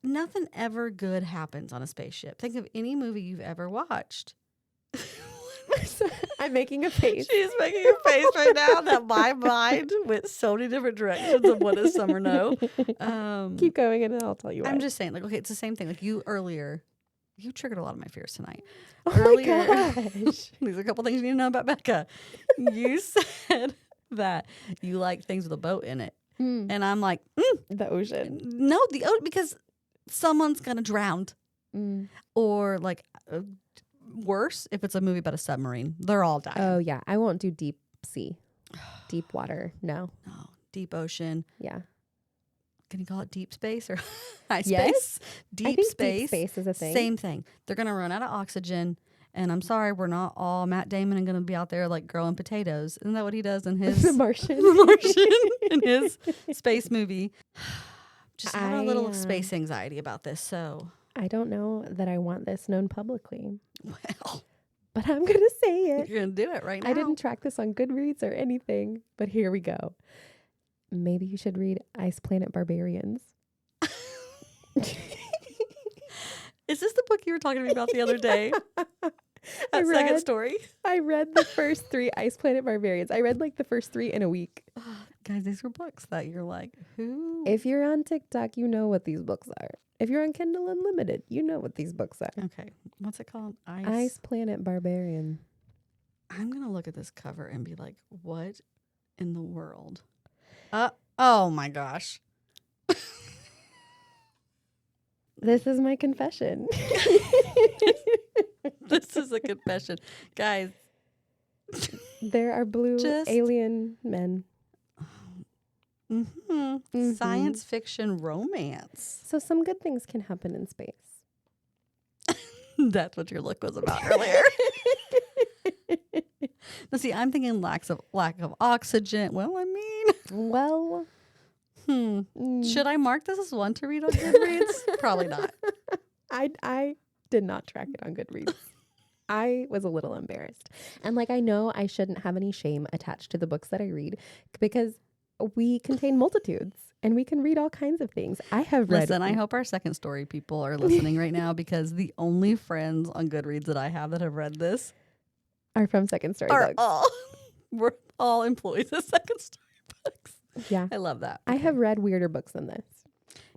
Nothing ever good happens on a spaceship. Think of any movie you've ever watched. I'm making a face. She's making a face right now that my mind went so many different directions of what does Summer know. Keep going and I'll tell you I'm what. just saying, like, okay, it's the same thing. Like you earlier, you triggered a lot of my fears tonight. Oh Earlier, my gosh. these are a couple things you need to know about Beccah. You said that you like things with a boat in it. And I'm like, The ocean. no, the ocean, because someone's going to drown. Or like worse, if it's a movie about a submarine, they're all dying. Oh, yeah. I won't do deep sea. Deep water. No. No, deep ocean. Yeah. Can you call it deep space or high Yes. space? Deep I think space. deep space is a thing. Same thing. They're going to run out of oxygen. And I'm sorry, we're not all Matt Damon and going to be out there like growing potatoes. Isn't that what he does in his The Martian. The Martian in his space movie? Just have a little space anxiety about this. So, I don't know that I want this known publicly, well, but I'm going to say it. you're going to do it right now. I didn't track this on Goodreads or anything, but here we go. Maybe you should read Ice Planet Barbarians. Is this the book you were talking to me about the other day? That second story? I read the first 3 Ice Planet Barbarians. I read like the first 3 in a week. Guys, these were books that you're like, who? If you're on TikTok, you know what these books are. If you're on Kindle Unlimited, you know what these books are. Okay. What's it called? Ice Planet Barbarian. I'm going to look at this cover and be like, what in the world? Oh my gosh. This is my confession. This is a confession. Guys. There are blue Just- alien men. Science fiction romance. So some good things can happen in space. That's what your look was about earlier. Now, see, I'm thinking lack of oxygen. Well, I mean, Well, should I mark this as one to read on Goodreads? Probably not. I did not track it on Goodreads. I was a little embarrassed. And like, I know I shouldn't have any shame attached to the books that I read because we contain multitudes and we can read all kinds of things. I have read. Listen, I hope our second story people are listening right now because the only friends on Goodreads that I have that have read this are from Second Story are books. we're all employees of Second Story Books. Yeah. I love that. I have read weirder books than this.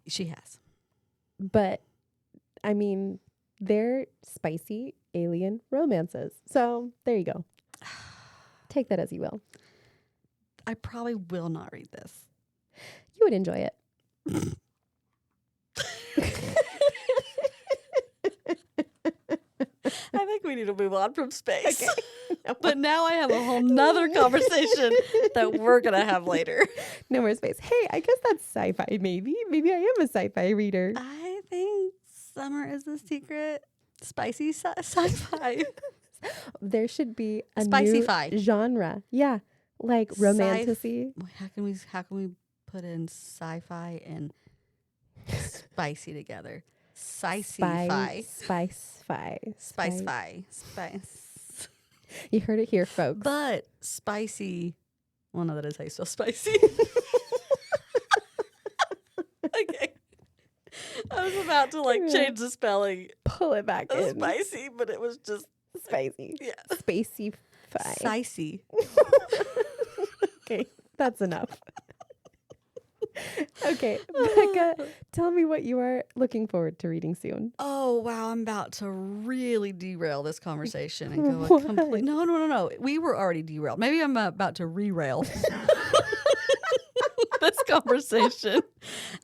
She has. But I mean, they're spicy alien romances. So there you go. Take that as you will. I probably will not read this. You would enjoy it. I think we need to move on from space. Okay. But now I have a whole nother conversation that we're going to have later. No more space. Hey, I guess that's sci-fi maybe. Maybe I am a sci-fi reader. I think Summer is the secret spicy sci-fi. There should be a Spicy-fi. new genre. Yeah. Like romantasy. How can we put in sci-fi and spicy together? Spicy-fi. Spice-fi. Spice-fi. Spice. You heard it here, folks. But spicy. Well, no, that is how you spell spicy. Okay. I was about to change the spelling. Pull it back in. Spicy, but it was just Spicy. yeah. Spacey-fi. Spicy. Okay, that's enough. Okay, Beccah, tell me what you are looking forward to reading soon. Oh, wow. I'm about to really derail this conversation and go What? completely. No. We were already derailed. Maybe I'm about to rerail this conversation.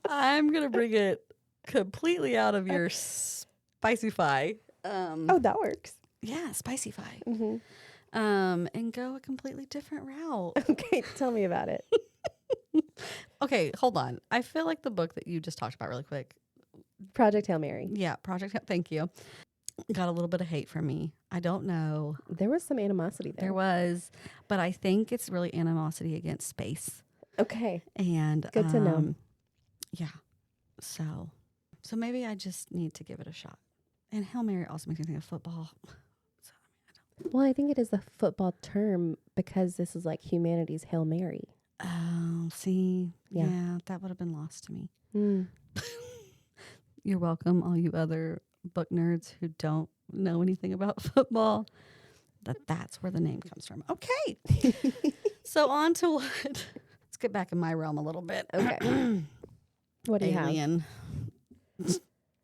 I'm going to bring it completely out of your spicy-fi. Oh, that works. Yeah, spicy-fi. Mm-hmm. And go a completely different route. Okay, tell me about it. Okay, hold on. I feel like the book that you just talked about really quick. Project Hail Mary. Yeah, thank you. Got a little bit of hate from me. I don't know. There was some animosity there. There was, but I think it's really animosity against space. Okay. And Good to know. Yeah. So maybe I just need to give it a shot. And Hail Mary also makes me think of football. So, Well, I think it is a football term because this is like humanity's Hail Mary. oh, see, Yeah. yeah, that would have been lost to me. Mm. You're welcome, all you other book nerds who don't know anything about football. That's where the name comes from. Okay. So on to what? Let's get back in my realm a little bit. Okay. What do you have? Alien.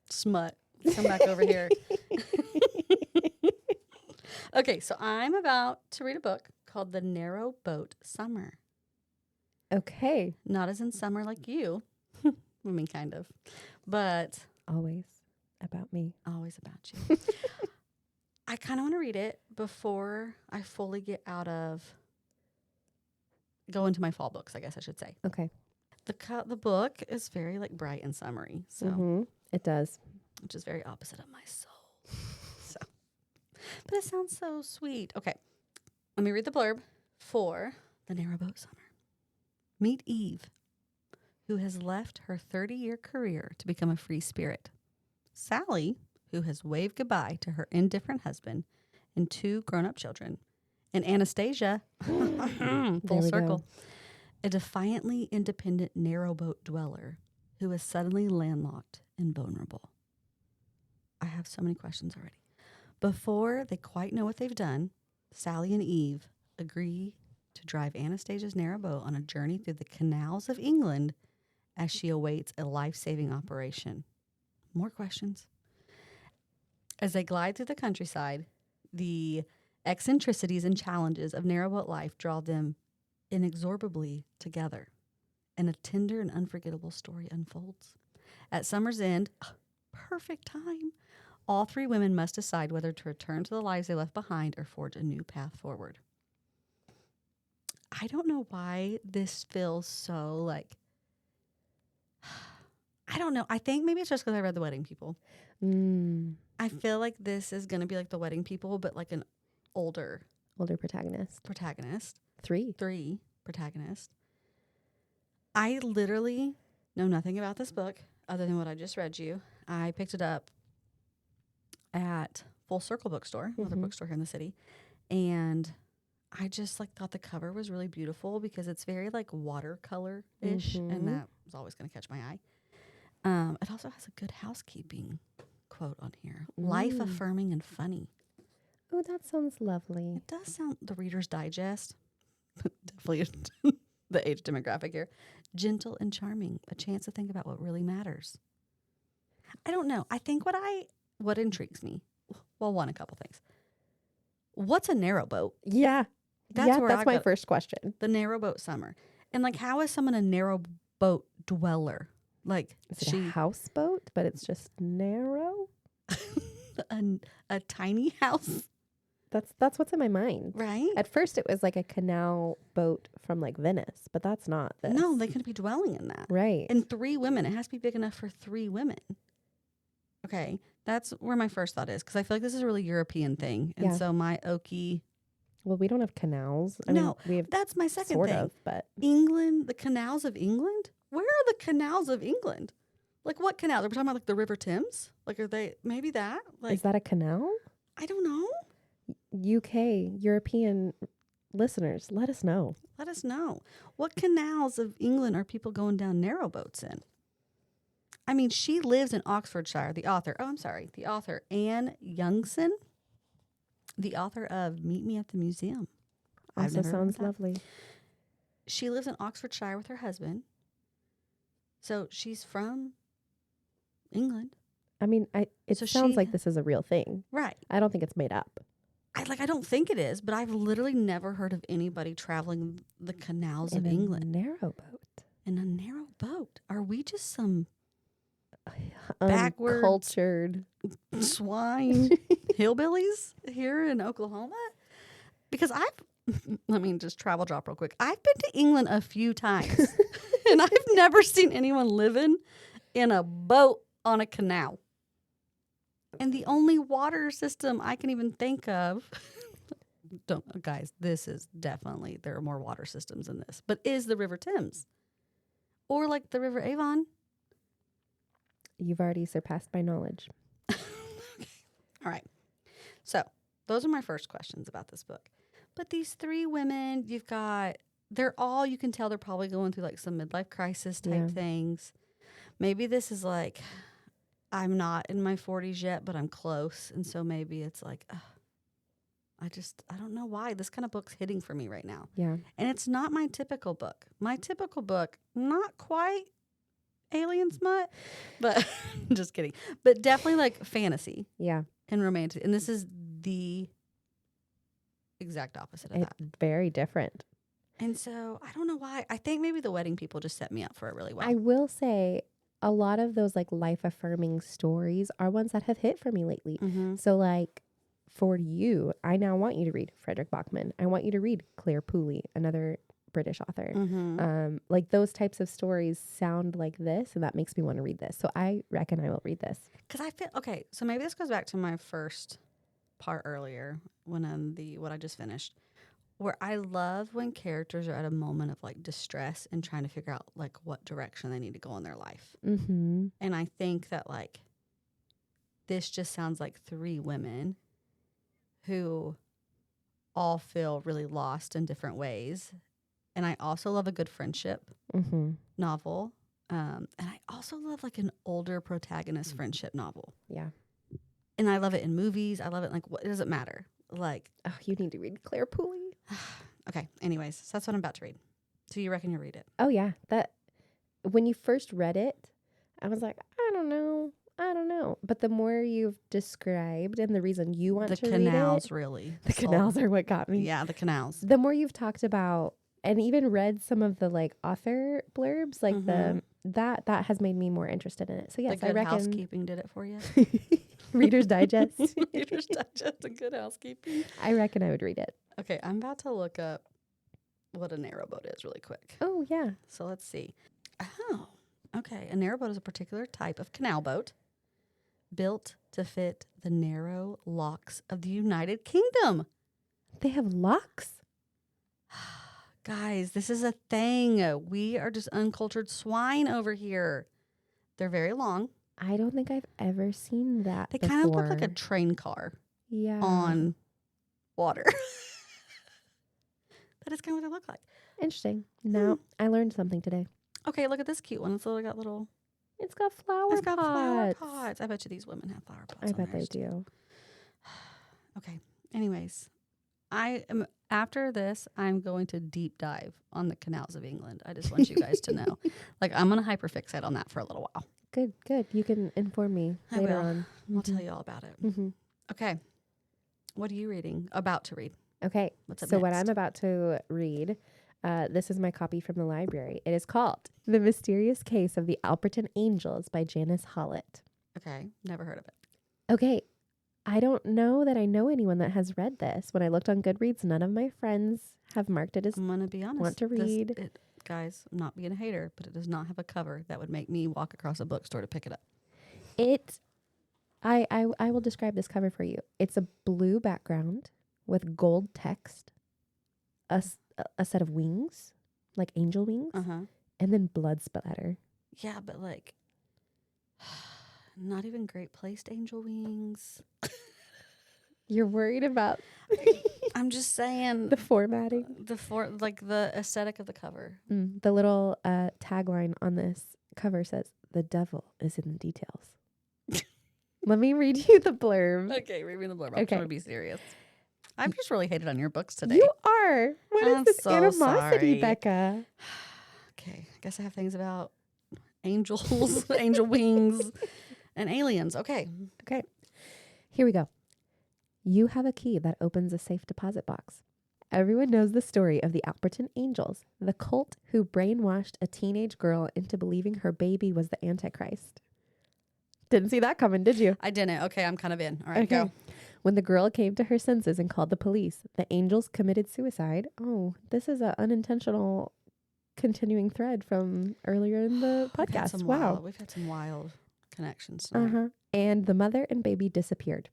Smut. Come back over here. Okay, so I'm about to read a book called The Narrow Boat Summer. Okay. Not as in summer like you. I mean, kind of. But Always about me. always about you. I kind of want to read it before I fully go into my fall books, I guess I should say. Okay. The book is very like bright and summery, so It does. which is very opposite of my soul. So, but it sounds so sweet. Okay, let me read the blurb for The Narrow Boat Summer. Meet Eve, who has left her 30-year career to become a free spirit. Sally, who has waved goodbye to her indifferent husband and 2 grown-up children. And Anastasia, full circle, a defiantly independent narrowboat dweller who is suddenly landlocked and vulnerable. I have so many questions already. Before they quite know what they've done, Sally and Eve agree to drive Anastasia's narrowboat on a journey through the canals of England as she awaits a life-saving operation. More questions. As they glide through the countryside, the eccentricities and challenges of narrowboat life draw them inexorably together, and a tender and unforgettable story unfolds. At summer's end, perfect time, all 3 women must decide whether to return to the lives they left behind or forge a new path forward. I don't know why this feels so like, I don't know. I think maybe it's just because I read The Wedding People. I feel like this is going to be like The Wedding People, but like an older protagonist. 3 protagonist. I literally know nothing about this book other than what I just read you. I picked it up at Full Circle Bookstore, another bookstore here in the city, and I just like thought the cover was really beautiful because it's very like watercolor-ish, and that was always going to catch my eye. It also has a Good Housekeeping quote on here. Life affirming and funny. Oh, that sounds lovely. It does sound the Reader's Digest. Definitely the age demographic here. Gentle and charming. A chance to think about what really matters. I don't know. I think what intrigues me, well, a couple things. What's a narrowboat? Yeah. That's my first question. The Narrowboat Summer. And like, how is someone a narrowboat dweller? Like, Is it a houseboat, but it's just narrow? a tiny house? That's what's in my mind. Right? At first, it was like a canal boat from like Venice, but that's not this. No, they could be dwelling in that. Right. And 3 women. It has to be big enough for 3 women. Okay. That's where my first thought is, because I feel like this is a really European thing. And so my Okie... Well, we don't have canals. I mean, we have that's my second sort thing. of, but... England, the canals of England? Where are the canals of England? Like, what canals? Are we talking about like the River Thames? Like, are they... Maybe that? Like, is that a canal? I don't know. UK, European listeners, let us know. Let us know. What canals of England are people going down narrowboats in? I mean, she lives in Oxfordshire, the author. The author, Anne Youngson, the author of Meet Me at the Museum. Also sounds lovely. She lives in Oxfordshire with her husband. So she's from England. I mean, it sounds like this is a real thing. Right. I don't think it's made up. I don't think it is, but I've literally never heard of anybody traveling the canals of England. In a narrowboat. In a narrow boat. Are we just some uncultured swine hillbillies here in Oklahoma? Because let me just travel drop real quick. I've been to England a few times, and I've never seen anyone living in a boat on a canal. And the only water system I can even think of, don't guys, this is definitely, there are more water systems in this. But is the River Thames or like the River Avon? You've already surpassed my knowledge. Okay. All right. So those are my first questions about this book. But these three women, they're all, you can tell they're probably going through like some midlife crisis type things. Maybe this is like, I'm not in my 40s yet, but I'm close. And so maybe it's like, I don't know why this kind of book's hitting for me right now. Yeah. And it's not my typical book. My typical book, not quite alien smut, but just kidding. But definitely like fantasy. Yeah. And romantic. And this is the exact opposite of that. Very different. And so I don't know why. I think maybe the wedding people just set me up for it really well. I will say a lot of those like life affirming stories are ones that have hit for me lately. Mm-hmm. So like for you, I now want you to read Frederick Bachman. I want you to read Claire Pooley, another British author. Mm-hmm. Like those types of stories sound like this, and that makes me want to read this. So I reckon I will read this. Because I feel, okay, so maybe this goes back to my first part earlier when what I just finished, where I love when characters are at a moment of like distress and trying to figure out like what direction they need to go in their life. Mm-hmm. And I think that like this just sounds like three women who all feel really lost in different ways. And I also love a good friendship novel. And I also love like an older protagonist friendship novel. Yeah. And I love it in movies. I love it like, what, it doesn't matter. Like, oh, you need to read Claire Pooley. Okay. Anyways, so that's what I'm about to read. So you reckon you'll read it? Oh yeah. That when you first read it, I was like, I don't know. But the more you've described and the reason you want to read it. The canals, really. The canals are what got me. Yeah, the canals. The more you've talked about and even read some of the like author blurbs, like that has made me more interested in it. So yes, the Good I reckon Housekeeping did it for you. Reader's Digest. Reader's Digest and Good Housekeeping. I reckon I would read it. Okay, I'm about to look up what a narrowboat is really quick. Oh yeah. So let's see. Oh, okay. A narrowboat is a particular type of canal boat built to fit the narrow locks of the United Kingdom. They have locks? Guys, this is a thing. We are just uncultured swine over here. They're very long. I don't think I've ever seen that They before. kind of look like a train car on water. That is kind of what they look like. Interesting. Now I learned something today. Okay, look at this cute one. It's got flower flower pots. pots. I bet you these women have flower pots. I on bet they theirs, too. do. Okay. Anyways, after this, I'm going to deep dive on the canals of England. I just want you guys to know. Like, I'm going to hyperfixate on that for a little while. Good. You can inform me later on. I'll tell you all about it. Mm-hmm. Okay. What are you reading? About to read? Okay. What's up So what next? I'm about to read, this is my copy from the library. It is called The Mysterious Case of the Alperton Angels by Janice Hollett. Okay. Never heard of it. Okay. I don't know that I know anyone that has read this. When I looked on Goodreads, none of my friends have marked it as I'm going to be honest. want to read. Guys, I'm not being a hater, but it does not have a cover that would make me walk across a bookstore to pick it up. I will describe this cover for you. It's a blue background with gold text, a set of wings, like angel wings, and then blood splatter. Yeah, but like, not even great placed angel wings. You're worried about I'm just saying the formatting, the aesthetic of the cover. The little tagline on this cover says, "The devil is in the details." Let me read you the blurb. Okay, read me the blurb. I'm trying to be serious. I've just really hated on your books today. You are. What I'm is this so animosity, sorry. Beccah? Okay, I guess I have things about angels, angel wings, and aliens. Okay. Here we go. You have a key that opens a safe deposit box. Everyone knows the story of the Alperton Angels, the cult who brainwashed a teenage girl into believing her baby was the Antichrist. Didn't see that coming, did you? I didn't. Okay, I'm kind of in. All right, Okay. go. When the girl came to her senses and called the police, the angels committed suicide. Oh, this is an unintentional continuing thread from earlier in the podcast. Wow. We've had some wild connections tonight. And the mother and baby disappeared.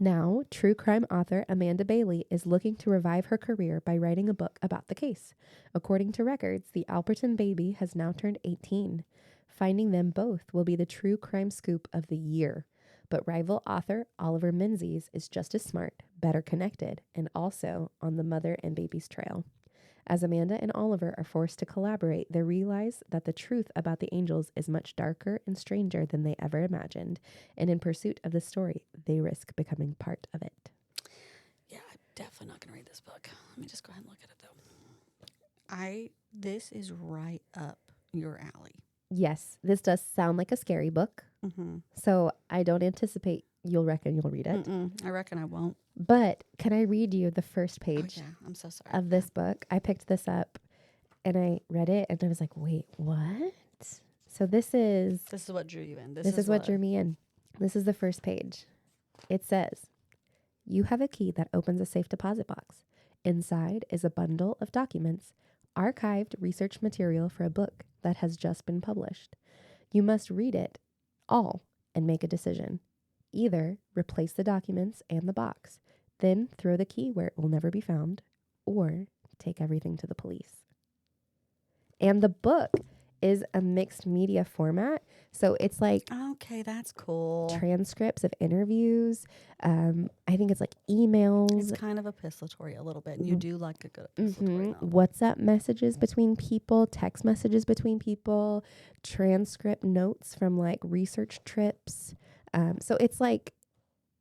Now, true crime author Amanda Bailey is looking to revive her career by writing a book about the case. According to records, the Alperton baby has now turned 18. Finding them both will be the true crime scoop of the year. But rival author Oliver Menzies is just as smart, better connected, and also on the mother and baby's trail. As Amanda and Oliver are forced to collaborate, they realize that the truth about the angels is much darker and stranger than they ever imagined. And in pursuit of the story, they risk becoming part of it. Yeah, I'm definitely not going to read this book. Let me just go ahead and look at it, though. This is right up your alley. Yes, this does sound like a scary book. Mm-hmm. So I don't anticipate you'll read it. I reckon I won't. But can I read you the first page I'm so sorry. of this book? I picked this up and I read it and I was like, wait, what? So this is what drew you in. This is what drew me in. This is the first page. It says, you have a key that opens a safe deposit box. Inside is a bundle of documents, archived research material for a book that has just been published. You must read it all and make a decision. Either replace the documents and the box, then throw the key where it will never be found, or take everything to the police. And the book is a mixed media format. So it's like, okay, that's cool. Transcripts of interviews. I think it's like emails. It's kind of epistolatory a little bit. And you do like a good epistolatory novel. WhatsApp messages between people, text messages between people, transcript notes from like research trips. So it's like,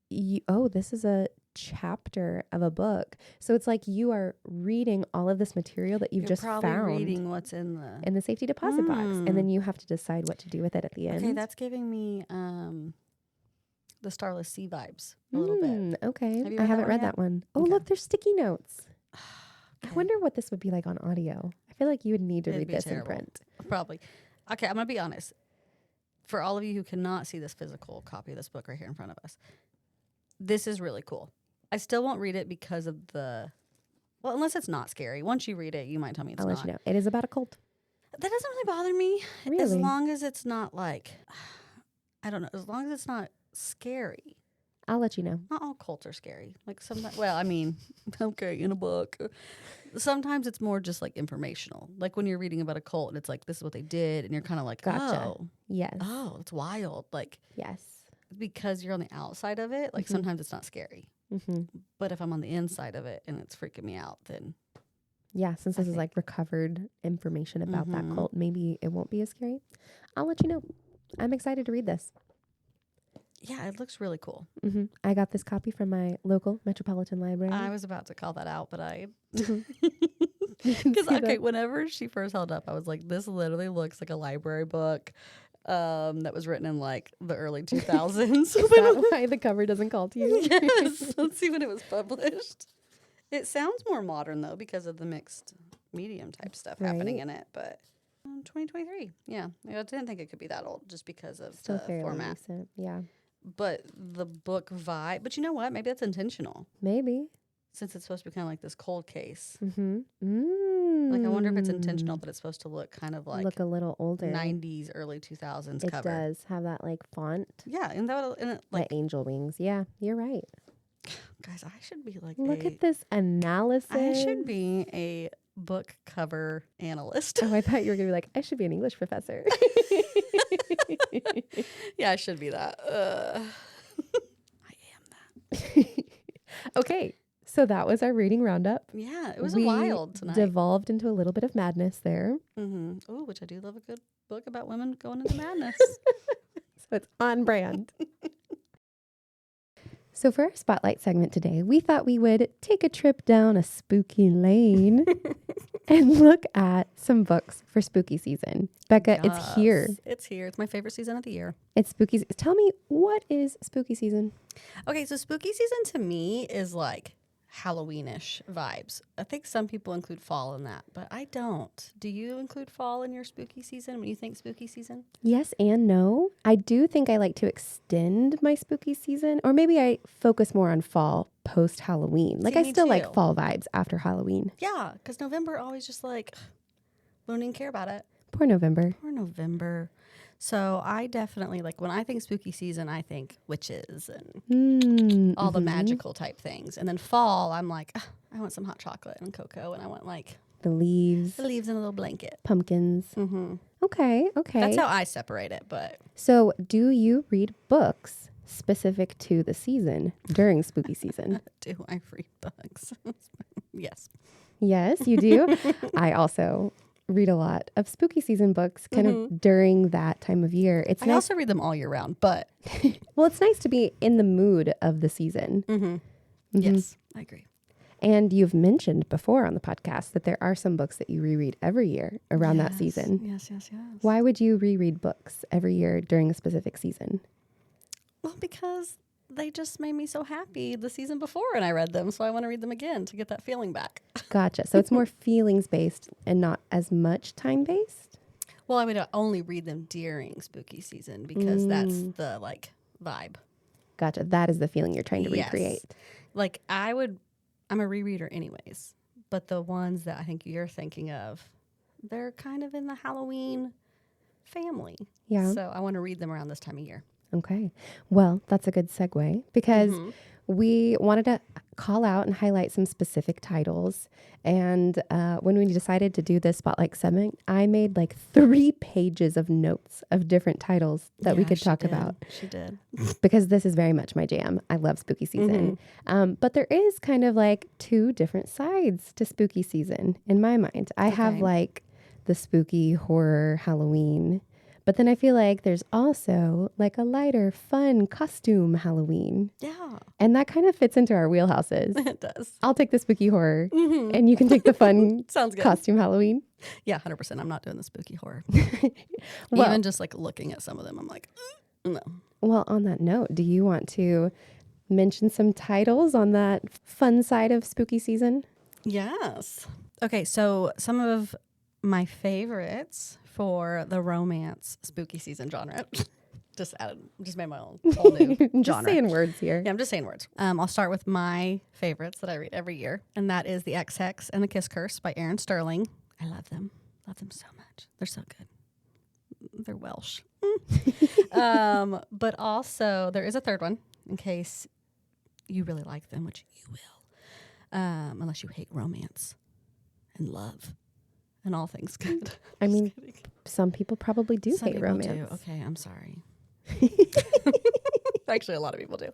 this is a chapter of a book. So it's like you are reading all of this material that you've just probably found. Reading what's in the safety deposit box. And then you have to decide what to do with it at the end. Okay, that's giving me the Starless Sea vibes a little bit. Okay. I haven't read that one. Oh, look, there's sticky notes. I wonder what this would be like on audio. I feel like you would need to read this in print. Probably. Okay, I'm going to be honest. For all of you who cannot see this physical copy of this book right here in front of us, this is really cool. I still won't read it because of unless it's not scary. Once you read it, you might tell me it's not. I'll let you know. It is about a cult. That doesn't really bother me. Really? As long as it's not like, I don't know, as long as it's not scary. I'll let you know. Not all cults are scary. Like sometimes, okay, in a book. Sometimes it's more just like informational. Like when you're reading about a cult and it's like, this is what they did. And you're kind of like, gotcha. Oh. Yes. Oh, it's wild. Like, yes. Because you're on the outside of it, like sometimes it's not scary. Mm-hmm. But if I'm on the inside of it and it's freaking me out, then. Yeah, since this is like recovered information about that cult, maybe it won't be as scary. I'll let you know. I'm excited to read this. Yeah, it looks really cool. Mm-hmm. I got this copy from my local Metropolitan Library. I was about to call that out, but I... Because, whenever she first held up, I was like, this literally looks like a library book that was written in, like, the early 2000s. Is that why the cover doesn't call to you? Yes. Let's see when it was published. It sounds more modern, though, because of the mixed medium type stuff happening in it, but... 2023. Yeah. I didn't think it could be that old just because of Still the fairly format. recent. Yeah. But the book vibe, but you know what? Maybe that's intentional. Maybe. Since it's supposed to be kind of like this cold case. Like I wonder if it's intentional that it's supposed to look kind of like. Look a little older. 90s, early 2000s it cover. It does have that like font. Yeah. And that like. The angel wings. Yeah. You're right. Guys, I should be like Look at this analysis. I should be a book cover analyst. Oh, I thought you were going to be like, I should be an English professor. Yeah, I should be that. I am that. Okay. So that was our reading roundup. Yeah, it was wild tonight. Devolved into a little bit of madness there. Oh, which I do love a good book about women going into madness. So it's on brand. So for our spotlight segment today, we thought we would take a trip down a spooky lane and look at some books for spooky season. Beccah, yes, it's here. It's here. It's my favorite season of the year. It's spooky. Tell me, what is spooky season? Okay, so spooky season to me is like Halloweenish vibes. I think some people include fall in that, but I don't. Do you include fall in your spooky season when you think spooky season? Yes and no. I do think I like to extend my spooky season, or maybe I focus more on fall post Halloween. Like I still like fall vibes after Halloween. Yeah, because November always just like, we don't even care about it. Poor November. Poor November. So I definitely, like, when I think spooky season, I think witches and all the magical type things. And then fall, I'm like, I want some hot chocolate and cocoa, and I want, like, The leaves, in a little blanket. pumpkins. Mm-hmm. Okay. That's how I separate it, but... So do you read books specific to the season during spooky season? Do I read books? Yes. Yes, you do. I also read a lot of spooky season books kind of during that time of year. It's I nice. also read them all year round, but... Well, it's nice to be in the mood of the season. Yes, I agree. And you've mentioned before on the podcast that there are some books that you reread every year around that season. Yes. Why would you reread books every year during a specific season? Well, because they just made me so happy the season before and I read them, so I want to read them again to get that feeling back. Gotcha. So it's more feelings based and not as much time based? Well, I would only read them during spooky season because that's the, like, vibe. Gotcha. That is the feeling you're trying to recreate. Like, I'm a rereader anyways, but the ones that I think you're thinking of, they're kind of in the Halloween family. Yeah. So I want to read them around this time of year. Okay. Well, that's a good segue because we wanted to call out and highlight some specific titles. And when we decided to do this Spotlight segment, I made like 3 pages of notes of different titles that we could talk about. She did. Because this is very much my jam. I love spooky season. But there is kind of like 2 different sides to spooky season in my mind. I have like the spooky horror Halloween. But then I feel like there's also like a lighter, fun costume Halloween. Yeah. And that kind of fits into our wheelhouses. It does. I'll take the spooky horror and you can take the fun Sounds good. costume Halloween. Yeah, 100%. I'm not doing the spooky horror. Well, even just like looking at some of them, I'm like, no. Well, on that note, do you want to mention some titles on that fun side of spooky season? Yes. Okay, so some of my favorites for the romance spooky season genre. Just made my own whole new Just genre. saying words here. Yeah, I'm just saying words. I'll start with my favorites that I read every year, and that is The Ex-Hex and the Kiss Curse by Erin Sterling. I love them. Love them so much. They're so good. They're Welsh. But also, there is a third one, in case you really like them, which you will, unless you hate romance and love and all things good. I mean, some people probably do Some hate people romance. do. Okay, I'm sorry. Actually, a lot of people do.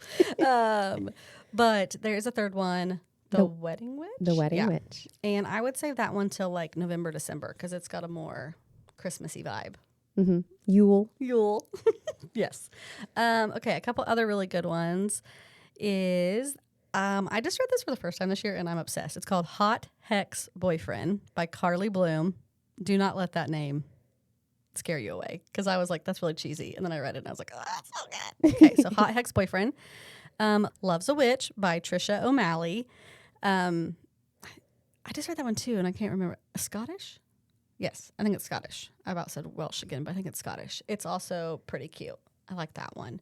But there is a third one, The Wedding Witch. The Wedding Witch. And I would save that one till like November, December, because it's got a more Christmassy vibe. Yule. Yes. Okay, a couple other really good ones is... I just read this for the first time this year, and I'm obsessed. It's called Hot Hex Boyfriend by Carly Bloom. Do not let that name scare you away, because I was like, that's really cheesy. And then I read it, and I was like, oh, that's so good. Okay, so Hot Hex Boyfriend. Loves a Witch by Trisha O'Malley. I just read that one, too, and I can't remember. Scottish? Yes, I think it's Scottish. I about said Welsh again, but I think it's Scottish. It's also pretty cute. I like that one.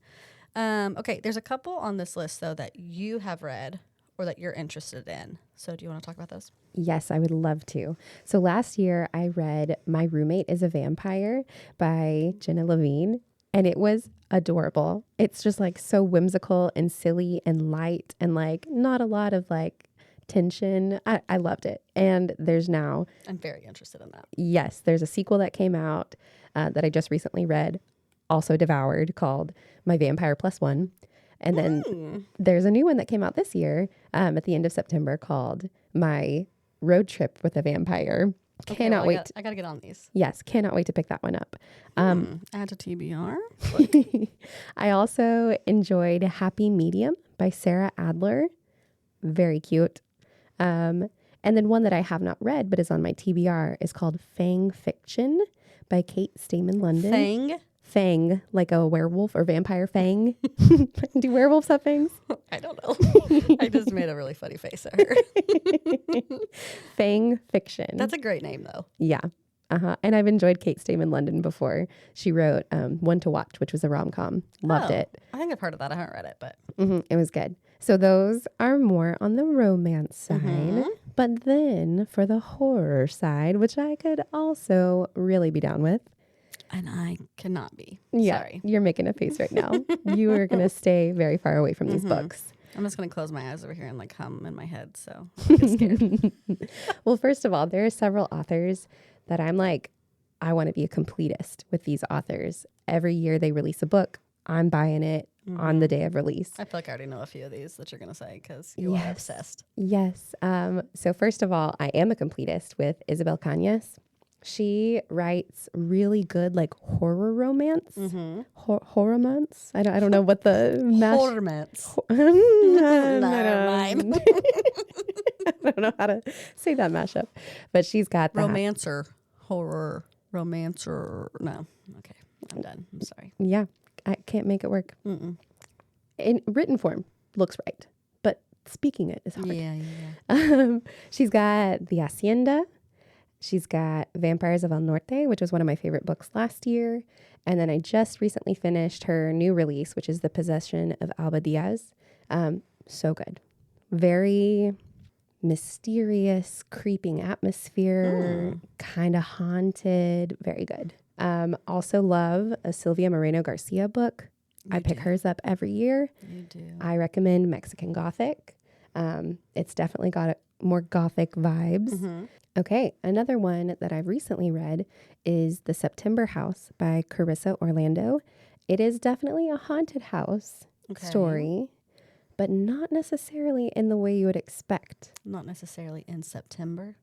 Okay, there's a couple on this list, though, that you have read or that you're interested in. So do you want to talk about those? Yes, I would love to. So last year I read My Roommate is a Vampire by Jenna Levine, and it was adorable. It's just like so whimsical and silly and light and like not a lot of like tension. I loved it. And there's now... I'm very interested in that. Yes, there's a sequel that came out that I just recently read, also devoured, called My Vampire Plus One. And then there's a new one that came out this year at the end of September called My Road Trip with a Vampire. Okay, Cannot wait. I got to get on these. Yes, cannot wait to pick that one up. Add to TBR. I also enjoyed Happy Medium by Sarah Adler. Very cute. And then one that I have not read but is on my TBR is called Fang Fiction by Kate Stayman-London. Fang, like a werewolf or vampire fang. Do werewolves have fangs? I don't know. I just made a really funny face at her. Fang Fiction. That's a great name, though. Yeah. And I've enjoyed Kate Stayman-London before. She wrote One to Watch, which was a rom-com. Loved it. I think I've heard of that. I haven't read it, but... It was good. So those are more on the romance side. But then for the horror side, which I could also really be down with. And I cannot be. Yeah, Sorry. you're making a face right now. You are going to stay very far away from these books. I'm just going to close my eyes over here and like hum in my head. So I get scared. Well, first of all, there are several authors that I'm like, I want to be a completist with these authors. Every year they release a book. I'm buying it on the day of release. I feel like I already know a few of these that you're going to say because you are obsessed. Yes. So first of all, I am a completist with Isabel Cañas. She writes really good like horror romance. Horror-mance? I don't know what the Horror-mance. Never mind. I don't know how to say that mashup, but she's got that. Romancer. Horror. Romancer. No. Okay. I'm done. I'm sorry. Yeah. I can't make it work. In written form, looks right, but speaking it is hard. Yeah. She's got The Hacienda. She's got Vampires of El Norte, which was one of my favorite books last year. And then I just recently finished her new release, which is The Possession of Alba Diaz. So good. Very mysterious, creeping atmosphere, kind of haunted. Very good. Also love a Silvia Moreno-Garcia book. I pick hers up every year. You do. I recommend Mexican Gothic. It's definitely got more Gothic vibes. Okay, another one that I've recently read is The September House by Carissa Orlando. It is definitely a haunted house story, but not necessarily in the way you would expect. Not necessarily in September.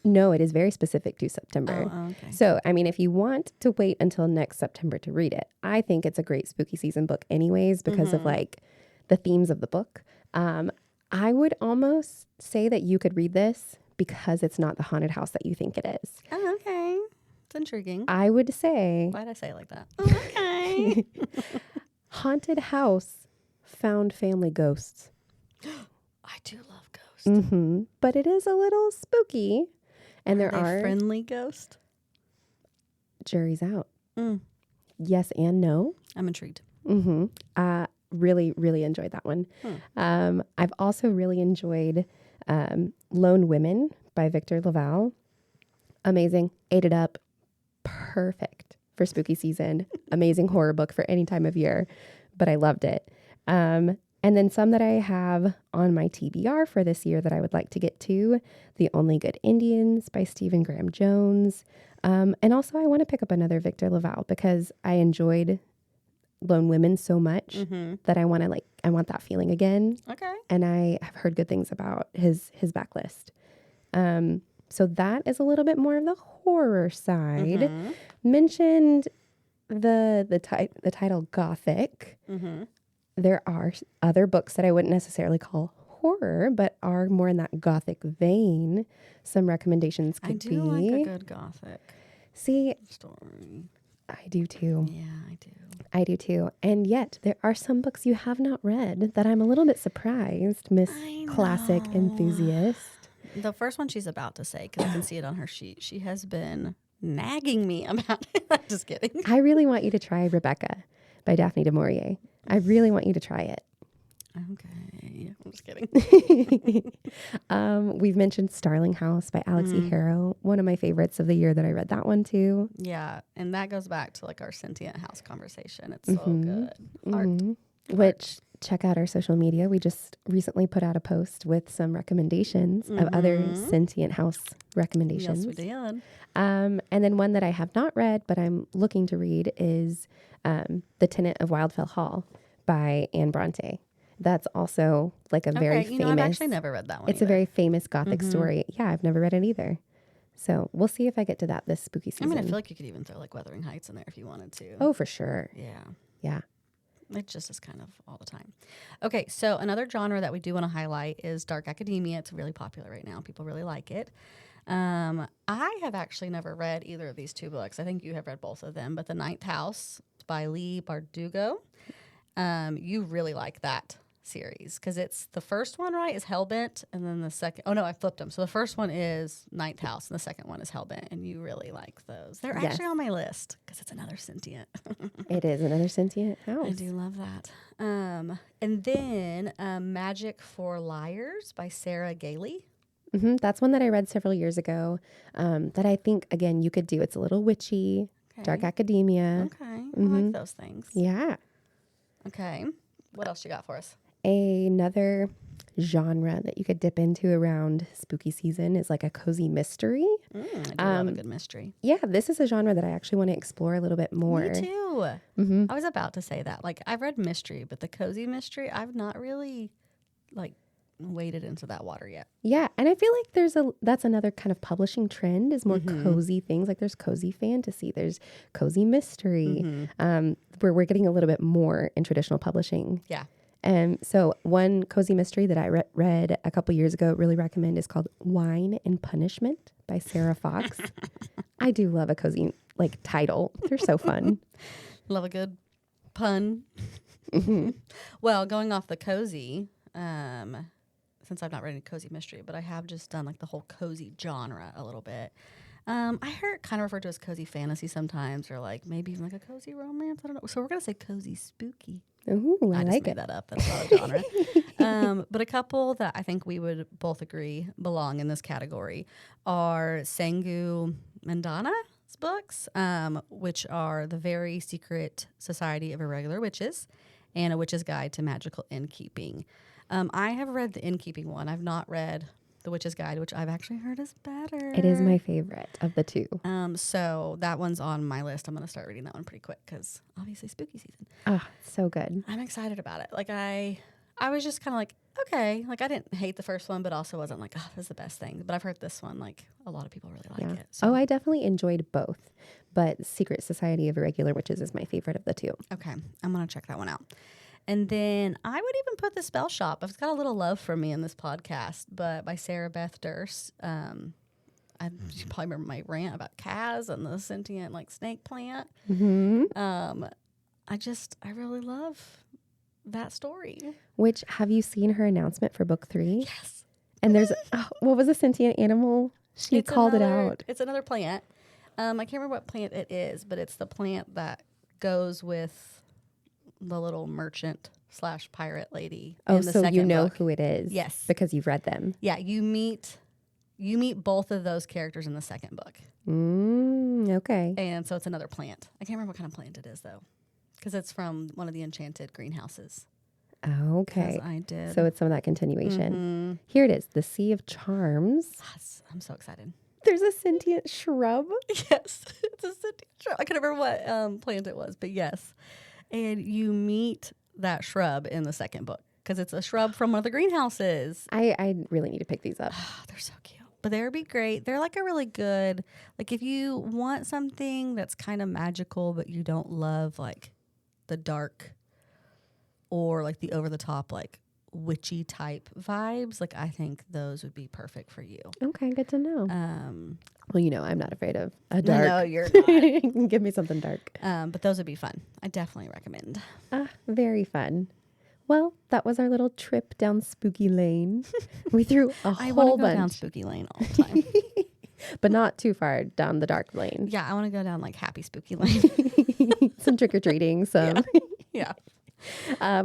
No, it is very specific to September. Oh, okay. So, I mean, if you want to wait until next September to read it, I think it's a great spooky season book anyways because of like the themes of the book. I would almost say that you could read this because it's not the haunted house that you think it is. Oh, okay. It's intriguing. I would say Why'd I say it like that? Oh, okay. haunted house, found family ghosts. I do love ghosts. But it is a little spooky. And there are friendly ghosts. Jury's out. Yes and no. I'm intrigued. Really, really enjoyed that one. I've also really enjoyed Lone Women by Victor Laval. Amazing. Ate it up. Perfect for spooky season. Amazing horror book for any time of year. But I loved it. And then some that I have on my TBR for this year that I would like to get to. The Only Good Indians by Stephen Graham Jones. And also I want to pick up another Victor Laval because I enjoyed Lone Women so much that I want that feeling again. Okay. And I have heard good things about his backlist. So that is a little bit more of the horror side. Mentioned the title Gothic. There are other books that I wouldn't necessarily call horror, but are more in that Gothic vein. Some recommendations could be. I do like a good Gothic story. I do too. Yeah, I do. I do too. And yet there are some books you have not read that I'm a little bit surprised, Miss Classic Enthusiast. The first one she's about to say, because I can see it on her sheet, she has been nagging me about it. I'm just kidding. I really want you to try Rebecca by Daphne du Maurier. I really want you to try it. Okay. I'm just kidding. We've mentioned Starling House by Alex E. Harrow. One of my favorites of the year that I read that one too. Yeah. And that goes back to like our sentient house conversation. It's so good. Art. Which, check out our social media. We just recently put out a post with some recommendations of other sentient house recommendations. Yes, we did. And then one that I have not read, but I'm looking to read is The Tenant of Wildfell Hall by Anne Bronte. That's also like a very famous. I've actually never read that one. It's a very famous Gothic story. Yeah, I've never read it either. So we'll see if I get to that this spooky season. I mean, I feel like you could even throw like Wuthering Heights in there if you wanted to. Oh, for sure. Yeah. Yeah. It just is kind of all the time. Okay, so another genre that we do want to highlight is dark academia. It's really popular right now. People really like it. I have actually never read either of these two books. I think you have read both of them, but The Ninth House by Lee Bardugo. You really like that series because it's the first one, right, is Hellbent, and then the second, I flipped them. So the first one is Ninth House, and the second one is Hellbent, and you really like those. They're actually on my list because it's another sentient. It is another sentient house. I do love that. And then Magic for Liars by Sarah Gailey. That's one that I read several years ago that I think, again, you could do. It's a little witchy. dark academia. Okay. I like those things. Yeah. Okay. What else you got for us? Another genre that you could dip into around spooky season is like a cozy mystery. I do love a good mystery. Yeah, this is a genre that I actually want to explore a little bit more. Me too. Mm-hmm. I was about to say that. Like, I've read mystery, but the cozy mystery, I've not really, like, waded into that water yet. Yeah, and I feel like that's another kind of publishing trend is more cozy things. Like there's cozy fantasy, there's cozy mystery, where we're getting a little bit more in traditional publishing. Yeah. So one cozy mystery that I read a couple years ago, really recommend, is called Wine and Punishment by Sarah Fox. I do love a cozy like title. They're so fun. Love a good pun. Well, going off the cozy, since I've not read any cozy mystery, but I have just done like the whole cozy genre a little bit. I heard it kind of referred to as cozy fantasy sometimes, or like maybe even like a cozy romance. I don't know. So we're going to say cozy spooky. Ooh, I just like made it. that up. That's not a genre. But a couple that I think we would both agree belong in this category are Sengu Mandana's books, which are The Very Secret Society of Irregular Witches and A Witch's Guide to Magical Innkeeping. I have read the innkeeping one. I've not read The Witch's Guide, which I've actually heard is better. It is my favorite of the two. So that one's on my list. I'm going to start reading that one pretty quick because obviously spooky season. Oh, so good. I'm excited about it. Like I was just kind of like, okay. Like I didn't hate the first one, but also wasn't like, oh, this is the best thing. But I've heard this one, like a lot of people really like it. So. Oh, I definitely enjoyed both. But Secret Society of Irregular Witches is my favorite of the two. Okay. I'm going to check that one out. And then I would even put The Spell Shop. It's got a little love from me in this podcast, but by Sarah Beth Durst. You probably remember my rant about Kaz and the sentient like snake plant. I really love that story. Which, have you seen her announcement for book 3? Yes. And there's, what was a sentient animal? She called it out. It's another plant. I can't remember what plant it is, but it's the plant that goes with the little merchant / pirate lady. Oh, in the so second you know book. who it is? Yes. Because you've read them. Yeah, you meet both of those characters in the second book. Okay. And so it's another plant. I can't remember what kind of plant it is, though, because it's from one of the Enchanted greenhouses. Okay. I did. So it's some of that continuation. Here it is, The Sea of Charms. Yes, I'm so excited. There's a sentient shrub. Yes, it's a sentient shrub. I can't remember what plant it was, but yes. And you meet that shrub in the second book because it's a shrub from one of the greenhouses. I really need to pick these up. They're so cute. But they would be great. They're like a really good, like if you want something that's kind of magical, but you don't love like the dark or like the over the top, like witchy type vibes, like I think those would be perfect for you. Okay, good to know. Well, you know, I'm not afraid of a dark. No, you're not. Give me something dark. But those would be fun. I definitely recommend. Very fun. Well, that was our little trip down spooky lane. We threw a I whole want to go bunch. down spooky lane all the time. But not too far down the dark lane. Yeah, I want to go down like happy spooky lane. Some trick-or-treating, some. Yeah.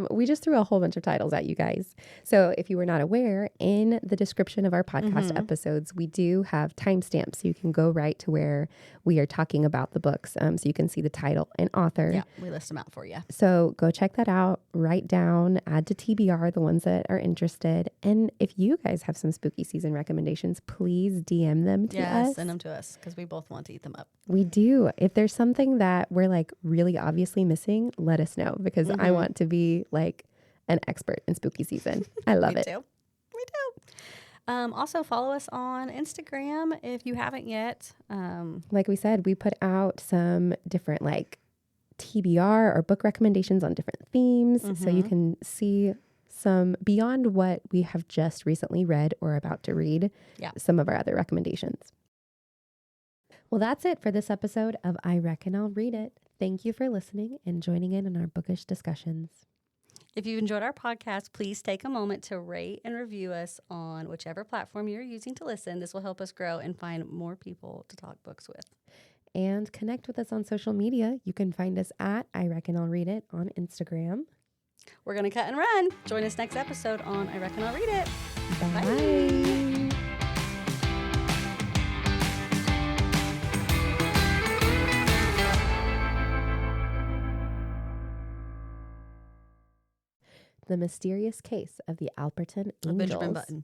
We just threw a whole bunch of titles at you guys. So if you were not aware, in the description of our podcast episodes, we do have timestamps. So you can go right to where we are talking about the books. So you can see the title and author. Yeah, we list them out for you. So go check that out, write down, add to TBR the ones that are interested. And if you guys have some spooky season recommendations, please DM them to us. Yeah, send them to us because we both want to eat them up. We do. If there's something that we're like really obviously missing, let us know because I want to be like an expert in spooky season. I love it. Me too. Also follow us on Instagram if you haven't yet. Like we said, we put out some different like TBR or book recommendations on different themes. So you can see some beyond what we have just recently read or about to read. Yeah. Some of our other recommendations. Well, that's it for this episode of I Reckon I'll Read It. Thank you for listening and joining in on our bookish discussions. If you've enjoyed our podcast, please take a moment to rate and review us on whichever platform you're using to listen. This will help us grow and find more people to talk books with. And connect with us on social media. You can find us at I Reckon I'll Read It on Instagram. We're going to cut and run. Join us next episode on I Reckon I'll Read It. Bye. Bye. The Mysterious Case of the Alperton A Angels. Benjamin Button.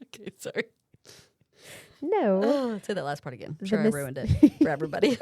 Okay, sorry. No. Say that last part again. I'm The sure I mys- ruined it for everybody.